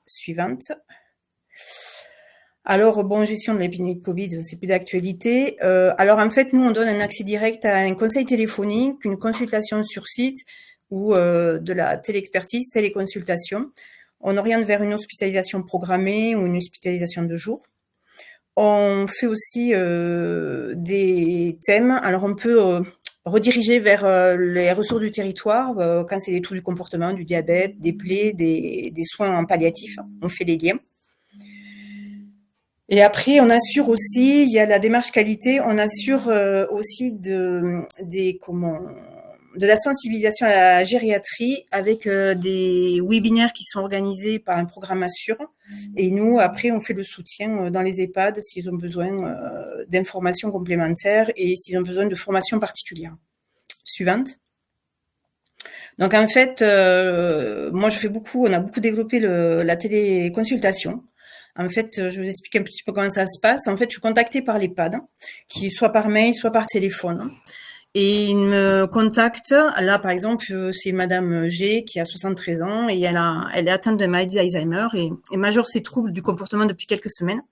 Suivante. Alors, bon, gestion de l'épidémie de Covid, c'est plus d'actualité. Alors, en fait, nous, on donne un accès direct à un conseil téléphonique, une consultation sur site ou de la téléexpertise, téléconsultation. On oriente vers une hospitalisation programmée ou une hospitalisation de jour. On fait aussi des thèmes. Alors, on peut rediriger vers les ressources du territoire quand c'est des troubles du comportement, du diabète, des plaies, des soins en palliatif. On fait les liens. Et après, on assure aussi, il y a la démarche qualité, on assure aussi de la sensibilisation à la gériatrie avec des webinaires qui sont organisés par un programme Assure. Et nous, après, on fait le soutien dans les EHPAD s'ils ont besoin d'informations complémentaires et s'ils ont besoin de formation particulière. Suivante. Donc, en fait, moi, on a beaucoup développé la téléconsultation. En fait, je vous explique un petit peu comment ça se passe. En fait, je suis contactée par l'EHPAD, qui soit par mail, soit par téléphone. Et ils me contactent. Là, par exemple, c'est Madame G qui a 73 ans et elle est atteinte de maladie d'Alzheimer et majeure ses troubles du comportement depuis quelques semaines.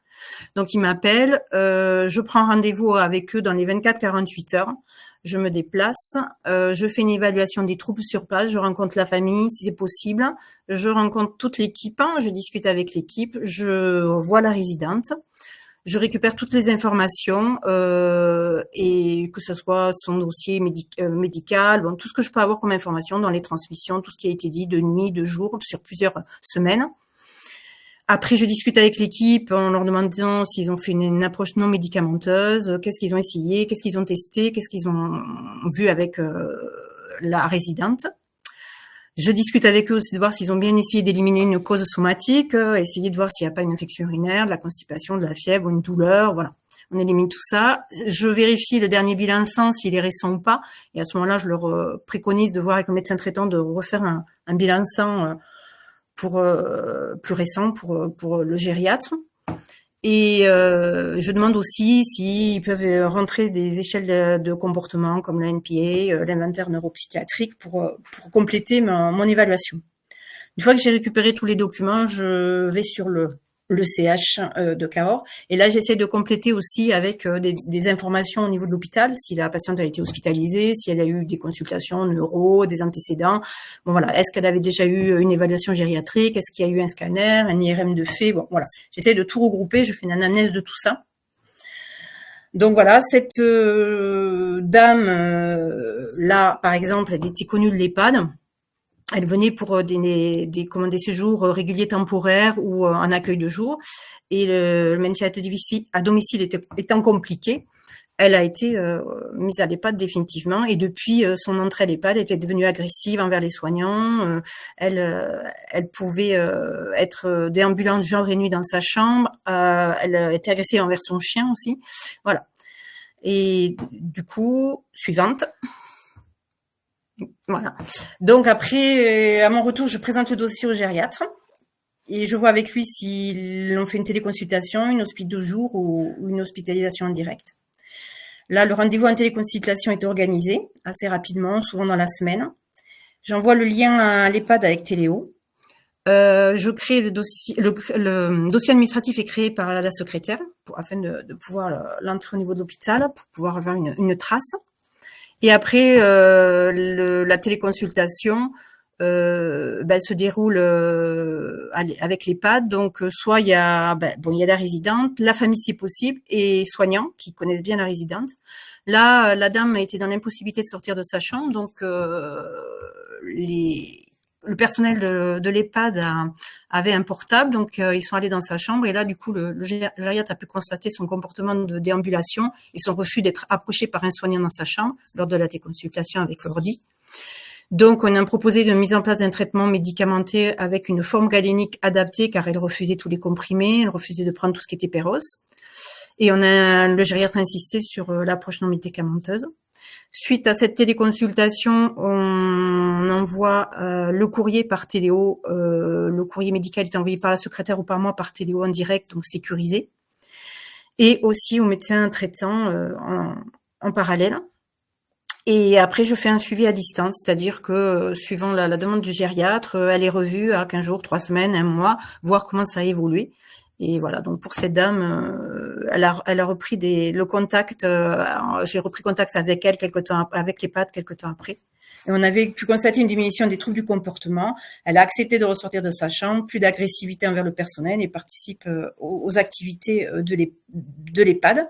Donc, ils m'appellent. Je prends rendez-vous avec eux dans les 24-48 heures. Je me déplace, je fais une évaluation des troubles sur place, je rencontre la famille si c'est possible, je rencontre toute l'équipe, je discute avec l'équipe, je vois la résidente, je récupère toutes les informations et que ce soit son dossier médical, bon, tout ce que je peux avoir comme information dans les transmissions, tout ce qui a été dit de nuit, de jour, sur plusieurs semaines. Après, je discute avec l'équipe en leur demandant s'ils ont fait une approche non médicamenteuse, qu'est-ce qu'ils ont essayé, qu'est-ce qu'ils ont testé, qu'est-ce qu'ils ont vu avec la résidente. Je discute avec eux aussi de voir s'ils ont bien essayé d'éliminer une cause somatique, essayer de voir s'il n'y a pas une infection urinaire, de la constipation, de la fièvre ou une douleur, voilà. On élimine tout ça. Je vérifie le dernier bilan sang, s'il est récent ou pas. Et à ce moment-là, je leur préconise de voir avec le médecin traitant de refaire un bilan sang pour plus récent pour le gériatre. Et je demande aussi s'ils peuvent rentrer des échelles de comportement comme la NPA, l'inventaire neuropsychiatrique pour compléter mon évaluation. Une fois que j'ai récupéré tous les documents, je vais sur le CH de Cahors. Et là, j'essaie de compléter aussi avec des informations au niveau de l'hôpital, si la patiente a été hospitalisée, si elle a eu des consultations neuro, des antécédents. Bon, voilà. Est-ce qu'elle avait déjà eu une évaluation gériatrique? Est-ce qu'il y a eu un scanner, un IRM de fait? Bon, voilà. J'essaie de tout regrouper. Je fais une anamnèse de tout ça. Donc voilà, cette dame, là, par exemple, elle était connue de l'EHPAD. Elle venait pour des séjours réguliers temporaires ou en accueil de jour. Et le maintien à domicile étant compliqué, elle a été mise à l'EHPAD définitivement. Et depuis son entrée à l'EHPAD, elle était devenue agressive envers les soignants. Elle pouvait être déambulante jour et nuit dans sa chambre. Elle était agressive envers son chien aussi. Voilà. Et du coup, suivante. Voilà. Donc après, à mon retour, je présente le dossier au gériatre et je vois avec lui s'ils ont fait une téléconsultation, une hospice de jour ou une hospitalisation en direct. Là, le rendez-vous en téléconsultation est organisé assez rapidement, souvent dans la semaine. J'envoie le lien à l'EHPAD avec Téléo. Je crée le dossier administratif est créé par la secrétaire afin de pouvoir l'entrer au niveau de l'hôpital pour pouvoir avoir une trace. Et après, la téléconsultation se déroule avec l'EHPAD. Donc, soit il y a la résidente, la famille si possible, et soignants qui connaissent bien la résidente. Là, la dame a été dans l'impossibilité de sortir de sa chambre, donc le personnel de l'EHPAD avait un portable, donc ils sont allés dans sa chambre et là, du coup, le gériatre a pu constater son comportement de déambulation et son refus d'être approché par un soignant dans sa chambre lors de la téléconsultation avec l'ordi. Donc, on a proposé de mise en place d'un traitement médicamenteux avec une forme galénique adaptée car elle refusait tous les comprimés, elle refusait de prendre tout ce qui était Péros. Et le gériatre a insisté sur l'approche non médicamenteuse. Suite à cette téléconsultation, on envoie le courrier par Téléo. Le courrier médical est envoyé par la secrétaire ou par moi par Téléo en direct, donc sécurisé. Et aussi au médecin traitant en parallèle. Et après, je fais un suivi à distance, c'est-à-dire que suivant la demande du gériatre, elle est revue à 15 jours, 3 semaines, 1 mois, voir comment ça a évolué. Et voilà, donc pour cette dame, elle a repris le contact. J'ai repris contact avec elle avec l'EHPAD quelques temps après. Et on avait pu constater une diminution des troubles du comportement. Elle a accepté de ressortir de sa chambre, plus d'agressivité envers le personnel et participe aux activités de l'EHPAD.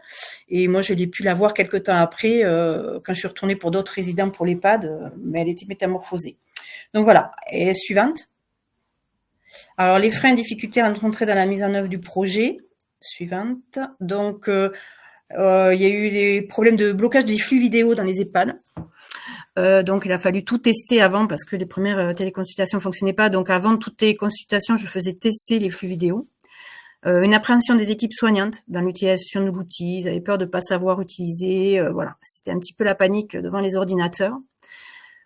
Et moi, je l'ai pu la voir quelques temps après, quand je suis retournée pour d'autres résidents pour l'EHPAD, mais elle était métamorphosée. Donc voilà. Et suivante. Alors, les freins et difficultés rencontrés dans la mise en œuvre du projet. Suivante. Donc, il y a eu des problèmes de blocage des flux vidéo dans les EHPAD. Donc, il a fallu tout tester avant parce que les premières téléconsultations ne fonctionnaient pas. Donc, avant toutes les consultations, je faisais tester les flux vidéo. Une appréhension des équipes soignantes dans l'utilisation de l'outil. Ils avaient peur de ne pas savoir utiliser. Voilà, c'était un petit peu la panique devant les ordinateurs.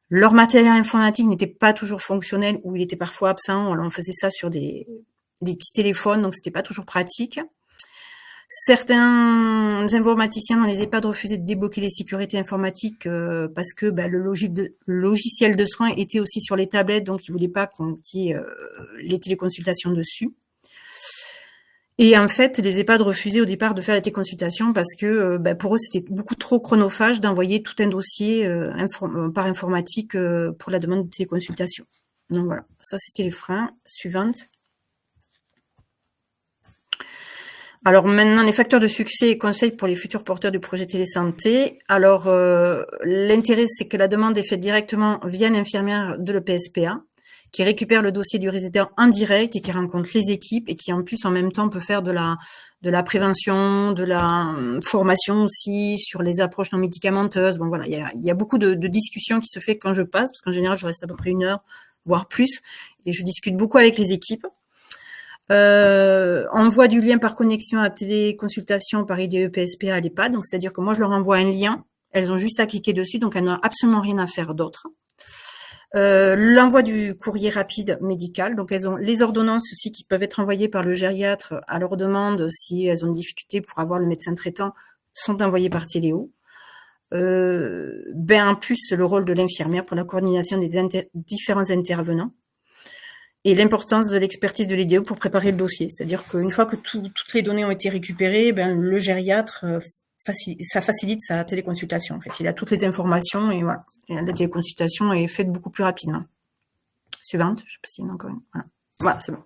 Leur matériel informatique n'était pas toujours fonctionnel ou il était parfois absent. Alors, on faisait ça sur des petits téléphones, donc c'était pas toujours pratique. Certains informaticiens dans les EHPAD refusaient de débloquer les sécurités informatiques parce que le logiciel de soins était aussi sur les tablettes, donc ils voulaient pas qu'il y ait les téléconsultations dessus. Et en fait, les EHPAD refusaient au départ de faire la téléconsultation parce que pour eux, c'était beaucoup trop chronophage d'envoyer tout un dossier par informatique pour la demande de téléconsultation. Donc voilà, ça c'était les freins. Suivante. Alors maintenant, les facteurs de succès et conseils pour les futurs porteurs du projet télésanté. Alors, l'intérêt, c'est que la demande est faite directement via l'infirmière de l'EPSPA, qui récupère le dossier du résident en direct et qui rencontre les équipes et qui en plus en même temps peut faire de la prévention, de la formation aussi sur les approches non médicamenteuses. Bon voilà, il y a beaucoup de discussions qui se fait quand je passe, parce qu'en général je reste à peu près 1 heure, voire plus, et je discute beaucoup avec les équipes. Envoie du lien par connexion à téléconsultation par IDE PSPA à l'EHPAD. Donc, c'est-à-dire que moi, je leur envoie un lien. Elles ont juste à cliquer dessus, donc elles n'ont absolument rien à faire d'autre. L'envoi du courrier rapide médical. Donc, elles ont les ordonnances aussi qui peuvent être envoyées par le gériatre à leur demande si elles ont une difficulté pour avoir le médecin traitant, sont envoyées par Téléo. En plus, le rôle de l'infirmière pour la coordination des différents intervenants. Et l'importance de l'expertise de l'IDE pour préparer le dossier. C'est-à-dire qu'une fois que toutes les données ont été récupérées, le gériatre, ça facilite sa téléconsultation. En fait, il a toutes les informations et voilà. Et la téléconsultation est faite beaucoup plus rapidement. Suivante, je sais pas s'il y en a encore une. Voilà, c'est bon.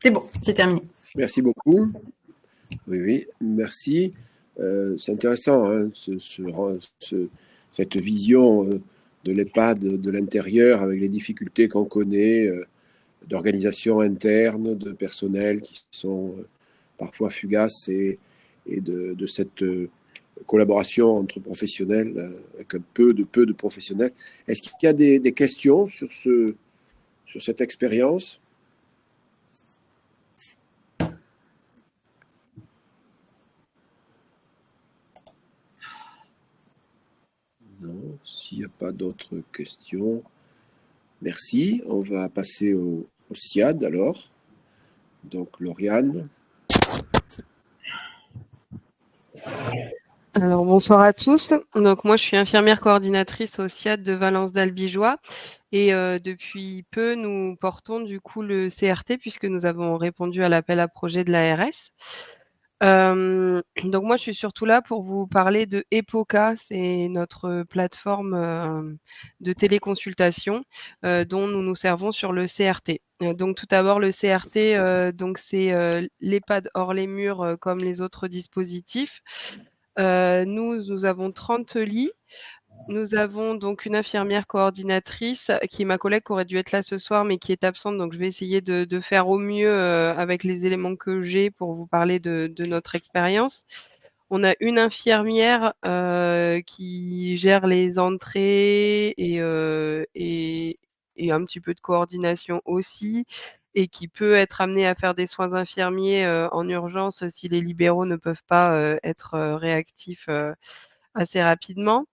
C'est bon, j'ai terminé. Merci beaucoup. Oui, merci. C'est intéressant, hein, cette vision de l'EHPAD de l'intérieur avec les difficultés qu'on connaît d'organisation interne, de personnel qui sont parfois fugaces et de cette collaboration entre professionnels avec un peu de professionnels. Est-ce qu'il y a des questions sur cette expérience ? Non, s'il n'y a pas d'autres questions, merci. On va passer au SIAD alors. Donc, Lauriane. Alors, bonsoir à tous. Donc, moi, je suis infirmière coordinatrice au SIAD de Valence-d'Albigeois. Et depuis peu, nous portons du coup le CRT puisque nous avons répondu à l'appel à projet de l'ARS. Donc moi, je suis surtout là pour vous parler de EPOCA, c'est notre plateforme de téléconsultation dont nous nous servons sur le CRT. Donc tout d'abord, le CRT, donc c'est l'EHPAD hors les murs comme les autres dispositifs. Nous avons 30 lits. Nous avons donc une infirmière coordinatrice qui est ma collègue qui aurait dû être là ce soir mais qui est absente. Donc je vais essayer de faire au mieux avec les éléments que j'ai pour vous parler de notre expérience. On a une infirmière qui gère les entrées et un petit peu de coordination aussi et qui peut être amenée à faire des soins infirmiers en urgence si les libéraux ne peuvent pas être réactifs assez rapidement.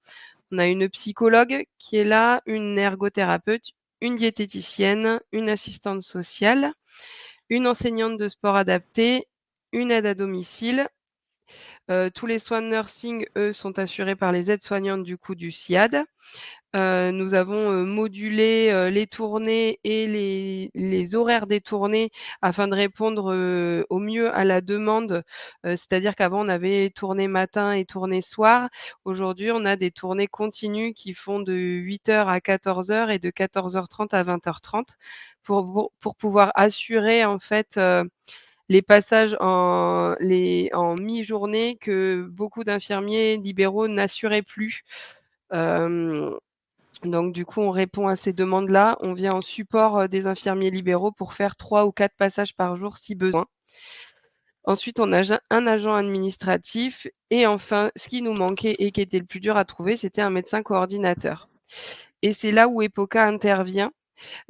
On a une psychologue qui est là, une ergothérapeute, une diététicienne, une assistante sociale, une enseignante de sport adapté, une aide à domicile. Tous les soins de nursing, eux, sont assurés par les aides-soignantes du coup du SIAD. Nous avons modulé les tournées et les horaires des tournées afin de répondre au mieux à la demande. C'est-à-dire qu'avant, on avait tournée matin et tournée soir. Aujourd'hui, on a des tournées continues qui font de 8h à 14h et de 14h30 à 20h30 pour pouvoir assurer en fait les passages en mi-journée que beaucoup d'infirmiers libéraux n'assuraient plus. Donc du coup, on répond à ces demandes-là. On vient en support des infirmiers libéraux pour faire 3 ou 4 passages par jour si besoin. Ensuite, on a un agent administratif et enfin, ce qui nous manquait et qui était le plus dur à trouver, c'était un médecin coordinateur. Et c'est là où EPOCA intervient.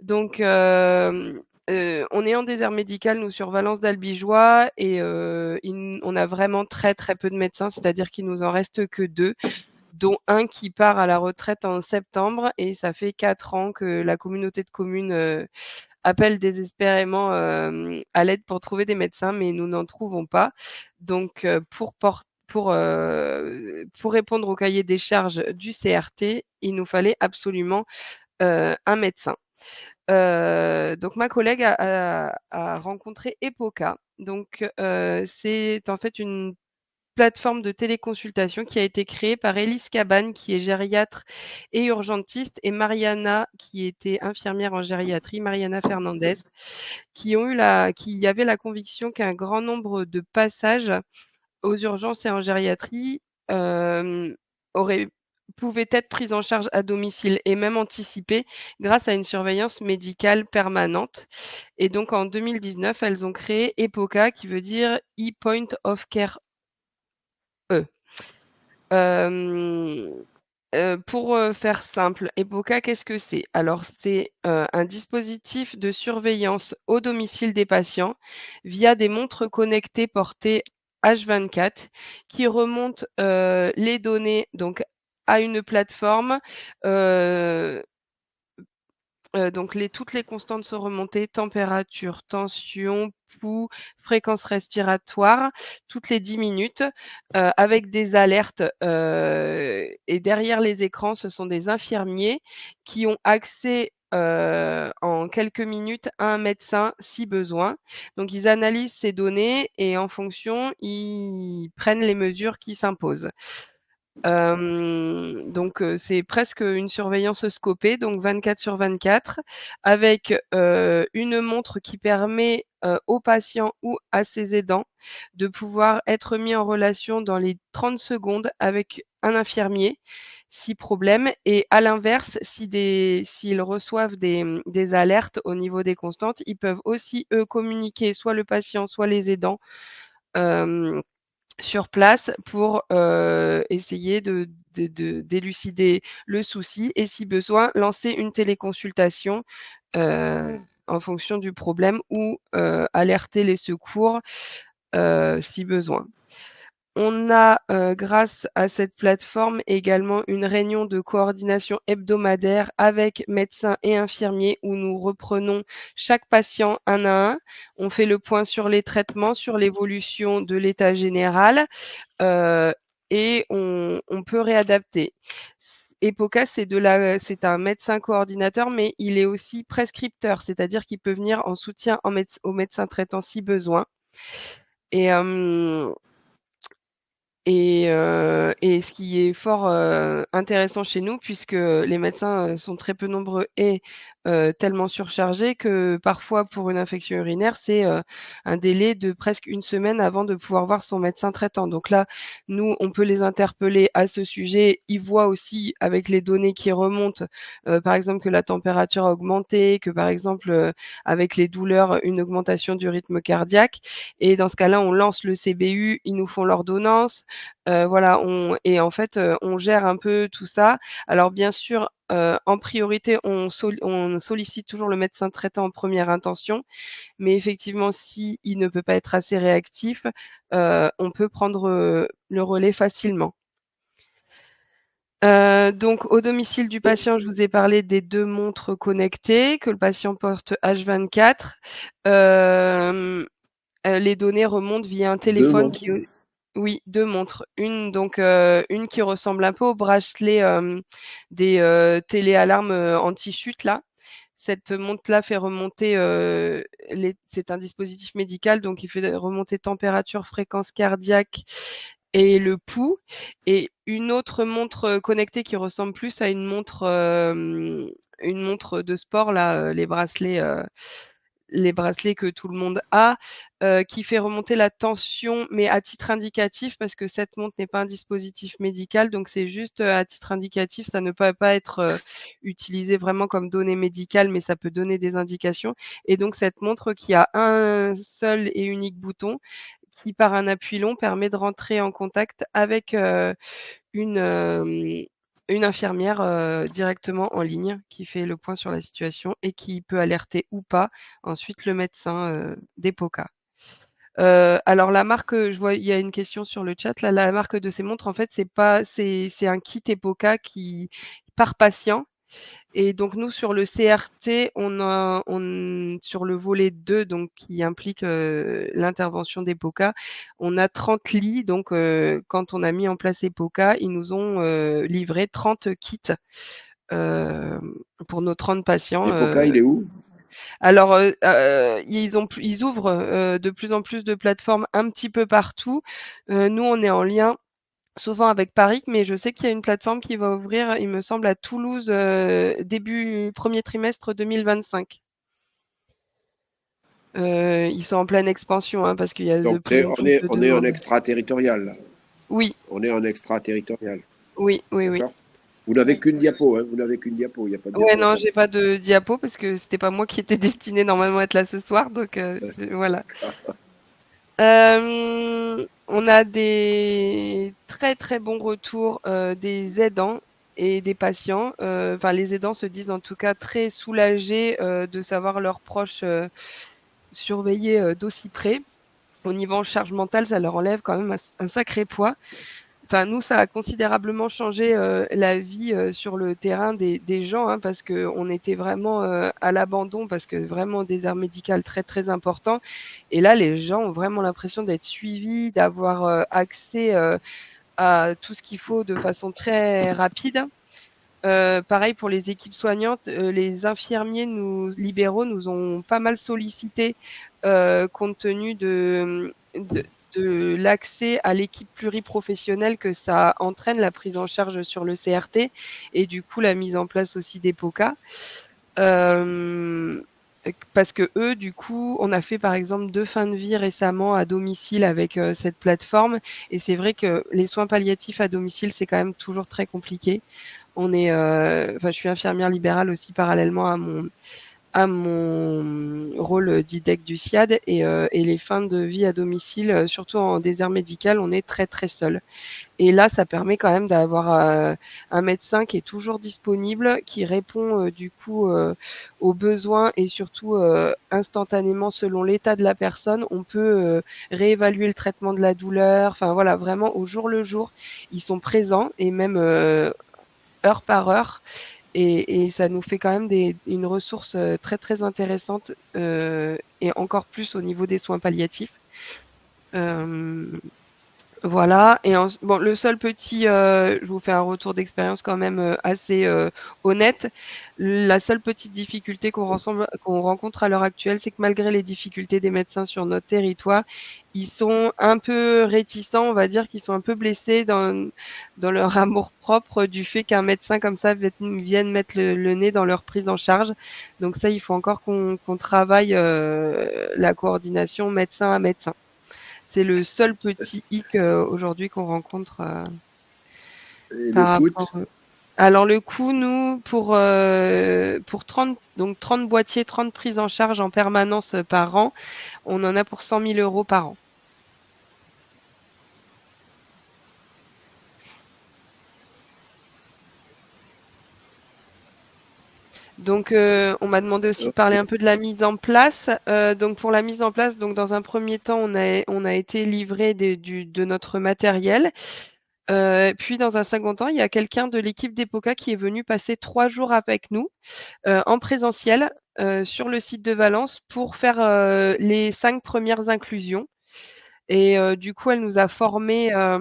Donc, on est en désert médical, nous, sur Valence-d'Albigeois et on a vraiment très, très peu de médecins, c'est-à-dire qu'il nous en reste que 2. Dont un qui part à la retraite en septembre et ça fait 4 ans que la communauté de communes appelle désespérément à l'aide pour trouver des médecins, mais nous n'en trouvons pas. Donc pour répondre au cahier des charges du CRT, il nous fallait absolument un médecin. Donc ma collègue a rencontré EPOCA. Donc c'est en fait une plateforme de téléconsultation qui a été créée par Élise Cabane, qui est gériatre et urgentiste, et Mariana, qui était infirmière en gériatrie, Mariana Fernandez, qui avaient la conviction qu'un grand nombre de passages aux urgences et en gériatrie pouvaient être pris en charge à domicile et même anticipés grâce à une surveillance médicale permanente. Et donc en 2019, elles ont créé EPOCA, qui veut dire E-Point of Care. Pour faire simple, EPOCA, qu'est-ce que c'est? Alors, c'est un dispositif de surveillance au domicile des patients via des montres connectées portées H24 qui remontent les données donc à une plateforme. Donc toutes les constantes sont remontées, température, tension, pouls, fréquence respiratoire, toutes les 10 minutes, avec des alertes, et derrière les écrans, ce sont des infirmiers qui ont accès, en quelques minutes à un médecin si besoin. Donc ils analysent ces données et en fonction, ils prennent les mesures qui s'imposent. Donc c'est presque une surveillance scopée, donc 24/24 avec, une montre qui permet, aux patients ou à ses aidants de pouvoir être mis en relation dans les 30 secondes avec un infirmier, si problème et à l'inverse, s'ils reçoivent des alertes au niveau des constantes, ils peuvent aussi, eux, communiquer soit le patient, soit les aidants, hem sur place pour, essayer d'élucider le souci et si besoin, lancer une téléconsultation, en fonction du problème ou, alerter les secours, si besoin. On a, grâce à cette plateforme, également une réunion de coordination hebdomadaire avec médecins et infirmiers où nous reprenons chaque patient un à un. On fait le point sur les traitements, sur l'évolution de l'état général, heu et on peut réadapter. EPOCA, c'est un médecin coordinateur, mais il est aussi prescripteur, c'est-à-dire qu'il peut venir en soutien au médecin traitant si besoin et hem et ce qui est fort, intéressant chez nous puisque les médecins, sont très peu nombreux et tellement surchargés que parfois pour une infection urinaire, c'est, un délai de presque une semaine avant de pouvoir voir son médecin traitant. Donc là, nous, on peut les interpeller à ce sujet. Ils voient aussi avec les données qui remontent, par exemple que la température a augmenté, que par exemple, avec les douleurs, une augmentation du rythme cardiaque et dans ce cas-là, on lance le CBU, ils nous font l'ordonnance. Voilà, en fait, on gère un peu tout ça. Alors bien sûr, en priorité, on sollicite toujours le médecin traitant en première intention, mais effectivement, s'il ne peut pas être assez réactif, on peut prendre, le relais facilement. Donc au domicile du patient, je vous ai parlé des 2 montres connectées que le patient porte H24. Les données remontent via un Deux téléphone montres. qui oui, 2 montres. Une qui ressemble un peu au bracelet, des, téléalarmes, anti-chute là. Cette montre-là fait remonter, c'est un dispositif médical, donc il fait remonter température, fréquence cardiaque et le pouls et une autre montre, connectée qui ressemble plus à une montre de sport là, les bracelets que tout le monde a, qui fait remonter la tension, mais à titre indicatif parce que cette montre n'est pas un dispositif médical, donc c'est juste, à titre indicatif. Ça ne peut pas être, utilisé vraiment comme donnée médicale, mais ça peut donner des indications et donc cette montre qui a un seul et unique bouton, qui par un appui long permet de rentrer en contact avec, une, hem, une infirmière, directement en ligne qui fait le point sur la situation et qui peut alerter ou pas ensuite le médecin, d'EPOCA. Alors la marque, je vois il y a une question sur le chat là, la marque de ces montres en fait c'est un kit EPOCA qui par patient et donc nous sur le CRT, sur le volet 2 donc qui implique, l'intervention d'EPOCA, on a 30 lits donc quand on a mis en place EPOCA, ils nous ont, livré 30 kits, pour nos 30 patients, Epoca, il est où? alors, ils ouvrent, de plus en plus de plateformes un petit peu partout. Nous, on est en lien souvent avec Paris, mais je sais qu'il y a une plateforme qui va ouvrir, il me semble, à Toulouse, début premier trimestre 2025. Ils sont en pleine expansion, hein, parce qu'il y a de Donc, plus en plus de on est en demandes. extraterritorial, là. Oui, On est en extraterritorial. oui, oui, oui. D'accord? Vous n'avez qu'une diapo, hein? Vous n'avez qu'une diapo, il n'y a pas de Ouais, diapo à non, part j'ai ça. pas de diapo parce que c'était pas moi qui étais destinée normalement à être là ce soir, donc voilà. On a des très, très bons retours, des aidants et des patients. Enfin, les aidants se disent en tout cas très soulagés de savoir leurs proches surveillés d'aussi près. Au niveau charge mentale, ça leur enlève quand même un sacré poids. Enfin, nous, ça a considérablement changé la vie sur le terrain des gens, hein, parce que on était vraiment à l'abandon, parce que vraiment des désert médical très très important. Et là, les gens ont vraiment l'impression d'être suivis, d'avoir accès à tout ce qu'il faut de façon très rapide. Pareil pour les équipes soignantes, les infirmiers libéraux nous ont pas mal sollicités compte tenu de l'accès à l'équipe pluriprofessionnelle que ça entraîne, la prise en charge sur le CRT et du coup la mise en place aussi des POCA. Parce que eux, du coup, on a fait par exemple 2 fins de vie récemment à domicile avec cette plateforme, et c'est vrai que les soins palliatifs à domicile, c'est quand même toujours très compliqué. Je suis infirmière libérale aussi parallèlement à mon rôle d'IDEC du SIAD, et les fins de vie à domicile, surtout en désert médical, on est très très seul. Et là, ça permet quand même d'avoir un médecin qui est toujours disponible, qui répond du coup aux besoins, et surtout instantanément selon l'état de la personne. On peut réévaluer le traitement de la douleur. Enfin voilà, vraiment au jour le jour, ils sont présents, et même heure par heure. Et ça nous fait quand même une ressource très très intéressante, et encore plus au niveau des soins palliatifs. Voilà. Et bon, le seul petit, je vous fais un retour d'expérience quand même assez honnête. La seule petite difficulté qu'on rencontre à l'heure actuelle, c'est que malgré les difficultés des médecins sur notre territoire, ils sont un peu réticents, on va dire qu'ils sont un peu blessés dans leur amour-propre du fait qu'un médecin comme ça vienne mettre le nez dans leur prise en charge. Donc ça, il faut encore qu'on travaille la coordination médecin à médecin. C'est le seul petit hic aujourd'hui qu'on rencontre Et par le rapport. coût? Alors le coût, nous, pour 30 boîtiers, 30 prises en charge en permanence par an, on en a pour 100 000 euros par an. Donc, on m'a demandé aussi de parler un peu de la mise en place. Donc, pour la mise en place, donc dans un premier temps, on a été livré de notre matériel. Puis, dans un second temps, il y a quelqu'un de l'équipe des POCA qui est venu passer 3 jours avec nous en présentiel sur le site de Valence pour faire les 5 premières inclusions. Et du coup, elle nous a formés à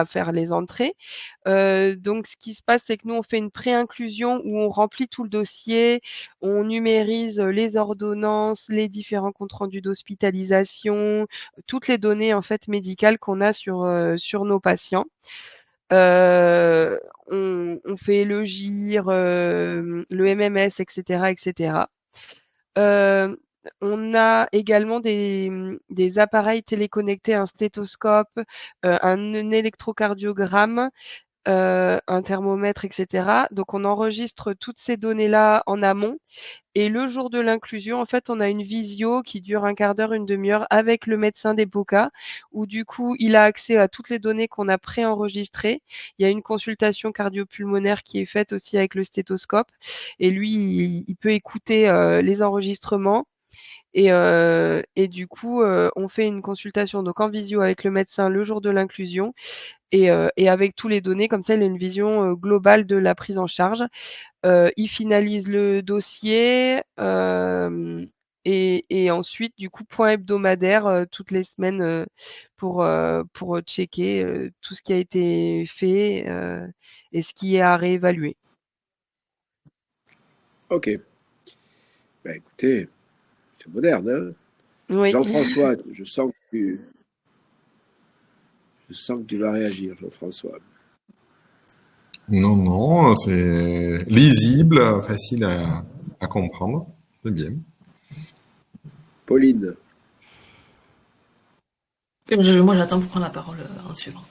faire les entrées. Donc ce qui se passe, c'est que nous, on fait une pré-inclusion où on remplit tout le dossier, on numérise les ordonnances, les différents comptes rendus d'hospitalisation, toutes les données en fait médicales qu'on a sur nos patients. On fait le GIR, le MMS, etc., etc. On a également des appareils téléconnectés, un stéthoscope, un électrocardiogramme, un thermomètre, etc. Donc on enregistre toutes ces données-là en amont. Et le jour de l'inclusion, en fait, on a une visio qui dure un quart d'heure, une demi-heure avec le médecin des POCA, où du coup, il a accès à toutes les données qu'on a préenregistrées. Il y a une consultation cardio-pulmonaire qui est faite aussi avec le stéthoscope. Et lui, il peut écouter les enregistrements. Et du coup, on fait une consultation donc en visio avec le médecin le jour de l'inclusion, et avec tous les données, comme ça, il a une vision globale de la prise en charge. Il finalise le dossier, et ensuite, du coup, point hebdomadaire toutes les semaines pour checker tout ce qui a été fait et ce qui est à réévaluer. Ok. Ben, écoutez, c'est moderne, hein? Oui. Jean-François, je sens que tu vas réagir, Jean-François. Non, non, c'est lisible, facile à comprendre. C'est bien. Pauline, Moi, j'attends pour prendre la parole en suivant.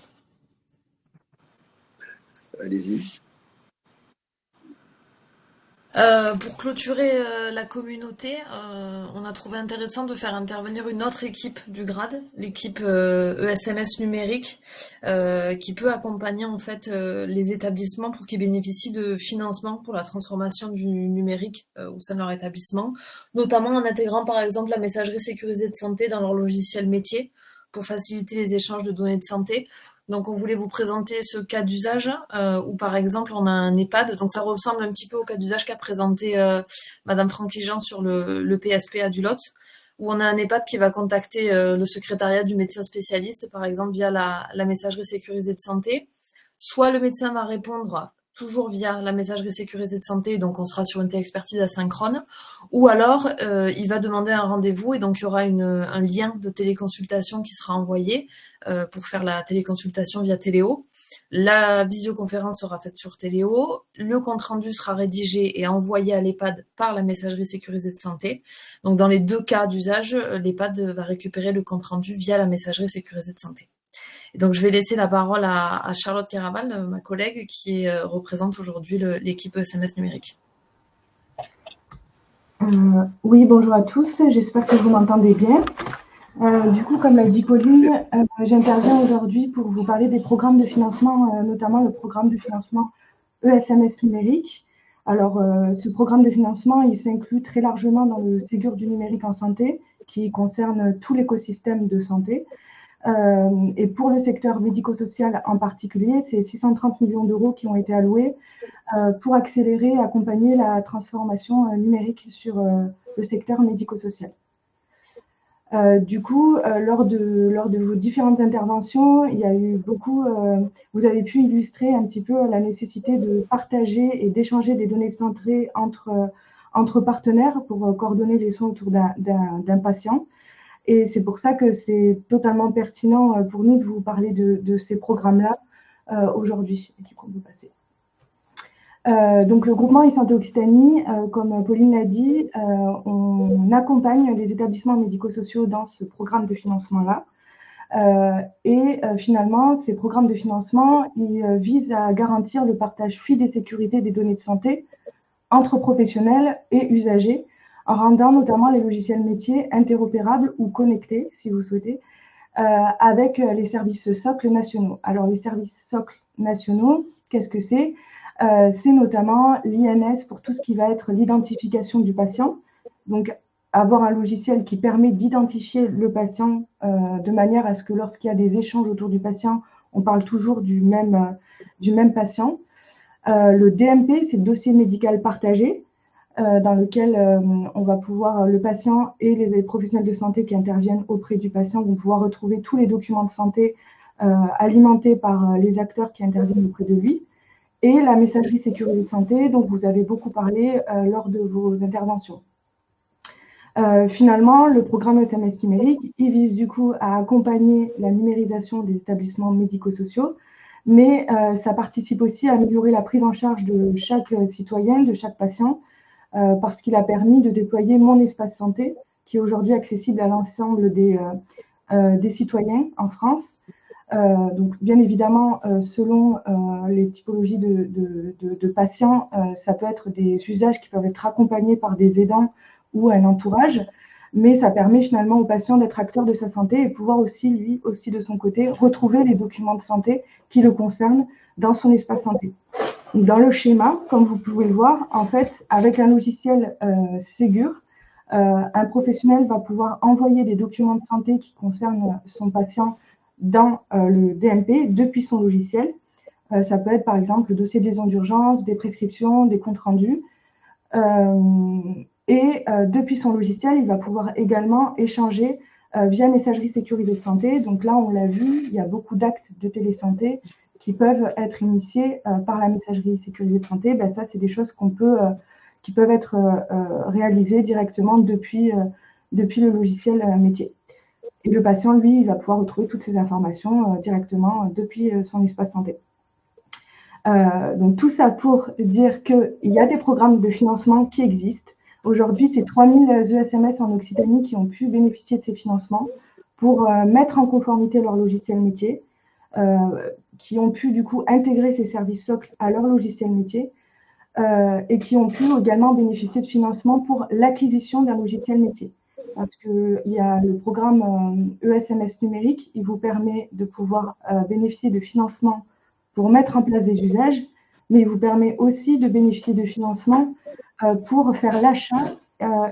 allez-y. Pour clôturer la communauté, on a trouvé intéressant de faire intervenir une autre équipe du GRAD, l'équipe ESMS numérique, qui peut accompagner en fait les établissements pour qu'ils bénéficient de financement pour la transformation du numérique au sein de leur établissement, notamment en intégrant par exemple la messagerie sécurisée de santé dans leur logiciel métier pour faciliter les échanges de données de santé. Donc, on voulait vous présenter ce cas d'usage où, par exemple, on a un EHPAD. Donc, ça ressemble un petit peu au cas d'usage qu'a présenté Madame Francky-Jean sur le PSPA du Lot, où on a un EHPAD qui va contacter le secrétariat du médecin spécialiste, par exemple, via la messagerie sécurisée de santé. Soit le médecin va répondre toujours via la messagerie sécurisée de santé, donc on sera sur une téléexpertise asynchrone, ou alors il va demander un rendez-vous et donc il y aura un lien de téléconsultation qui sera envoyé pour faire la téléconsultation via Téléo. La visioconférence sera faite sur Téléo, le compte-rendu sera rédigé et envoyé à l'EHPAD par la messagerie sécurisée de santé. Donc dans les deux cas d'usage, l'EHPAD va récupérer le compte-rendu via la messagerie sécurisée de santé. Et donc je vais laisser la parole à Charlotte Caraval, ma collègue, qui représente aujourd'hui l'équipe SMS numérique. Oui, bonjour à tous, j'espère que vous m'entendez bien. Du coup, comme l'a dit Pauline, j'interviens aujourd'hui pour vous parler des programmes de financement, notamment le programme de financement ESMS numérique. Alors, ce programme de financement, il s'inclut très largement dans le Ségur du numérique en santé, qui concerne tout l'écosystème de santé. Et pour le secteur médico-social en particulier, c'est 630 millions d'euros qui ont été alloués pour accélérer et accompagner la transformation numérique sur le secteur médico-social. Du coup, lors de vos différentes interventions, il y a eu beaucoup, vous avez pu illustrer un petit peu la nécessité de partager et d'échanger des données centrées entre partenaires pour coordonner les soins autour d'un patient. Et c'est pour ça que c'est totalement pertinent pour nous de vous parler de ces programmes-là aujourd'hui. Du coup, on peut passer. Donc, le groupement e-santé Occitanie, comme Pauline l'a dit, on accompagne les établissements médico-sociaux dans ce programme de financement-là. Finalement, ces programmes de financement, ils visent à garantir le partage fluide et sécurisé des données de santé entre professionnels et usagers, en rendant notamment les logiciels métiers interopérables ou connectés, si vous souhaitez, avec les services socles nationaux. Alors, les services socles nationaux, qu'est-ce que c'est ? C'est notamment l'INS pour tout ce qui va être l'identification du patient. Donc, avoir un logiciel qui permet d'identifier le patient de manière à ce que lorsqu'il y a des échanges autour du patient, on parle toujours du même patient. Le DMP, c'est le dossier médical partagé, dans lequel on va pouvoir, le patient et les professionnels de santé qui interviennent auprès du patient vont pouvoir retrouver tous les documents de santé alimentés par les acteurs qui interviennent auprès de lui. Et la messagerie sécurisée de santé, dont vous avez beaucoup parlé lors de vos interventions. Finalement, le programme SMS numérique, il vise du coup à accompagner la numérisation des établissements médico-sociaux, mais ça participe aussi à améliorer la prise en charge de chaque citoyen, de chaque patient, parce qu'il a permis de déployer Mon Espace Santé, qui est aujourd'hui accessible à l'ensemble des citoyens en France. Donc, bien évidemment, selon les typologies de patients, ça peut être des usages qui peuvent être accompagnés par des aidants ou un entourage, mais ça permet finalement au patient d'être acteur de sa santé et pouvoir aussi, lui, aussi de son côté, retrouver les documents de santé qui le concernent dans son espace santé. Dans le schéma, comme vous pouvez le voir, en fait, avec un logiciel Ségur, un professionnel va pouvoir envoyer des documents de santé qui concernent son patient dans le DMP depuis son logiciel. Ça peut être par exemple le dossier de liaison d'urgence, des prescriptions, des comptes rendus. Depuis son logiciel, il va pouvoir également échanger via messagerie sécurisée de santé. Donc là, on l'a vu, il y a beaucoup d'actes de télésanté qui peuvent être initiés par la messagerie sécurisée de santé. Ben, ça, c'est des choses qui peuvent être réalisées directement depuis le logiciel métier. Et le patient, lui, il va pouvoir retrouver toutes ces informations directement depuis son espace santé. Donc, tout ça pour dire qu'il y a des programmes de financement qui existent. Aujourd'hui, c'est 3000 ESMS en Occitanie qui ont pu bénéficier de ces financements pour mettre en conformité leur logiciel métier, qui ont pu, du coup, intégrer ces services socles à leur logiciel métier. et qui ont pu également bénéficier de financement pour l'acquisition d'un logiciel métier. Parce qu'il y a le programme ESMS numérique, il vous permet de pouvoir bénéficier de financement pour mettre en place des usages, mais il vous permet aussi de bénéficier de financement pour faire l'achat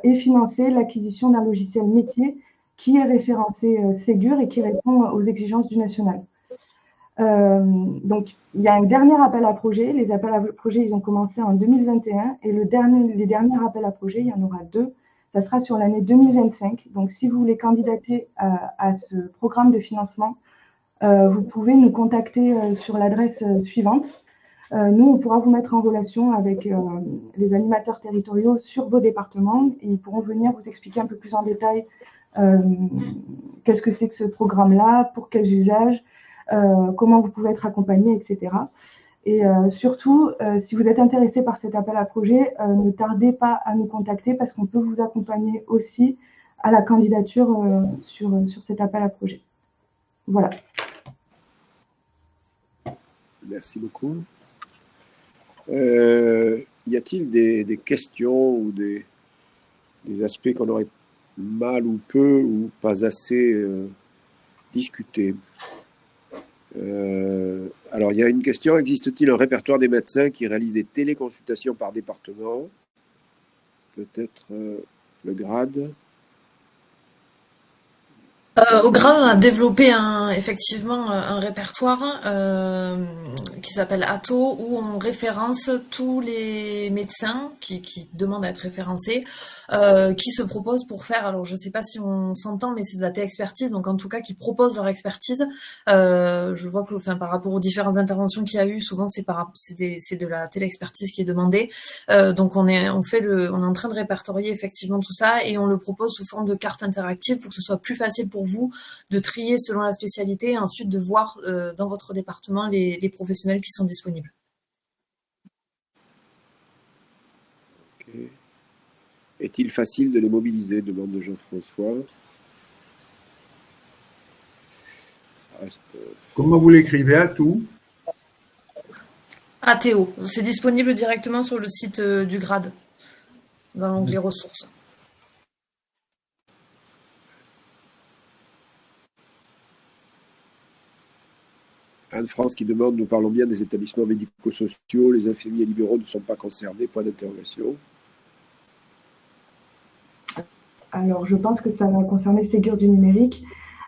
et financer l'acquisition d'un logiciel métier qui est référencé Ségur et qui répond aux exigences du national. Donc, il y a un dernier appel à projet. Les appels à projet, ils ont commencé en 2021 et les derniers appels à projet, il y en aura 2. Ça sera sur l'année 2025. Donc, si vous voulez candidater à ce programme de financement, vous pouvez nous contacter sur l'adresse suivante. Nous, on pourra vous mettre en relation avec les animateurs territoriaux sur vos départements et ils pourront venir vous expliquer un peu plus en détail qu'est-ce que c'est que ce programme-là, pour quels usages, comment vous pouvez être accompagné, etc. Et surtout, si vous êtes intéressé par cet appel à projet, ne tardez pas à nous contacter parce qu'on peut vous accompagner aussi à la candidature sur cet appel à projet. Voilà. Merci beaucoup. Y a-t-il des questions ou des aspects qu'on aurait mal ou peu ou pas assez discutés? Alors, il y a une question. Existe-t-il un répertoire des médecins qui réalisent des téléconsultations par département? Peut-être le GRAD. Au GRAD, on a développé effectivement un répertoire qui s'appelle ATO, où on référence tous les médecins qui demandent à être référencés, qui se proposent pour faire, alors je sais pas si on s'entend, mais c'est de la téléexpertise, donc en tout cas qui proposent leur expertise. Je vois que, enfin, par rapport aux différentes interventions qu'il y a eu, souvent c'est de la téléexpertise qui est demandée. Donc on est en train de répertorier effectivement tout ça et on le propose sous forme de carte interactive pour que ce soit plus facile pour vous de trier selon la spécialité et ensuite de voir dans votre département les professionnels qui sont disponibles. Okay. Est-il facile de les mobiliser, demande de Jean-François. Comment vous l'écrivez, ATO? ATO, c'est disponible directement sur le site du GRAD, dans l'onglet ressources. Anne-France qui demande, nous parlons bien des établissements médico-sociaux, les infirmiers libéraux ne sont pas concernés, point d'interrogation. Alors, je pense que ça va concerner Ségur du numérique.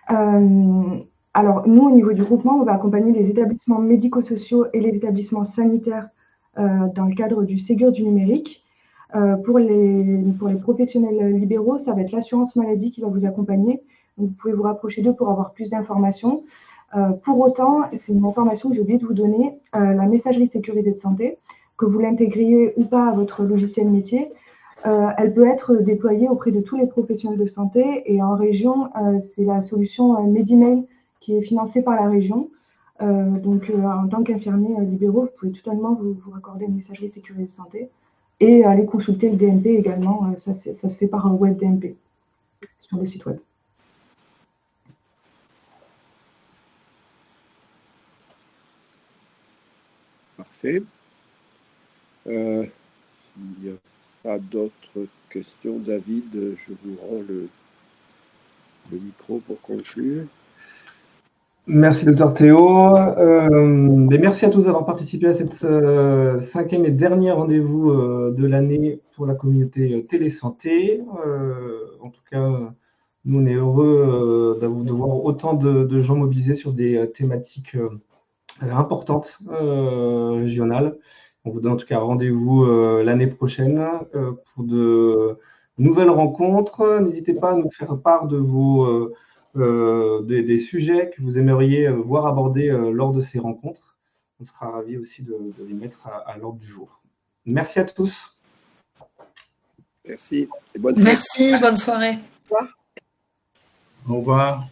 Alors, nous, au niveau du groupement, on va accompagner les établissements médico-sociaux et les établissements sanitaires dans le cadre du Ségur du numérique. Pour les professionnels libéraux, ça va être l'assurance maladie qui va vous accompagner. Donc, vous pouvez vous rapprocher d'eux pour avoir plus d'informations. Pour autant, c'est une information que j'ai oublié de vous donner, la messagerie sécurisée de santé, que vous l'intégriez ou pas à votre logiciel métier, elle peut être déployée auprès de tous les professionnels de santé et en région, c'est la solution Medimail qui est financée par la région. Donc, en tant qu'infirmier libéraux, vous pouvez totalement vous raccorder une messagerie sécurisée de santé et aller consulter le DMP également. Ça se fait par un web DMP sur le site web. Parfait. Il n'y a pas d'autres questions. David, je vous rends le micro pour conclure. Merci, Dr Théo. Merci à tous d'avoir participé à cette 5e et dernier rendez-vous de l'année pour la communauté télésanté. En tout cas, nous, on est heureux de voir autant de gens mobilisés sur des thématiques importantes régionales. On vous donne en tout cas rendez-vous l'année prochaine pour de nouvelles rencontres. N'hésitez pas à nous faire part de vos des sujets que vous aimeriez voir abordés lors de ces rencontres. On sera ravis aussi de les mettre à l'ordre du jour. Merci à tous. Merci et bonne fête. Merci, bonne soirée. Au revoir.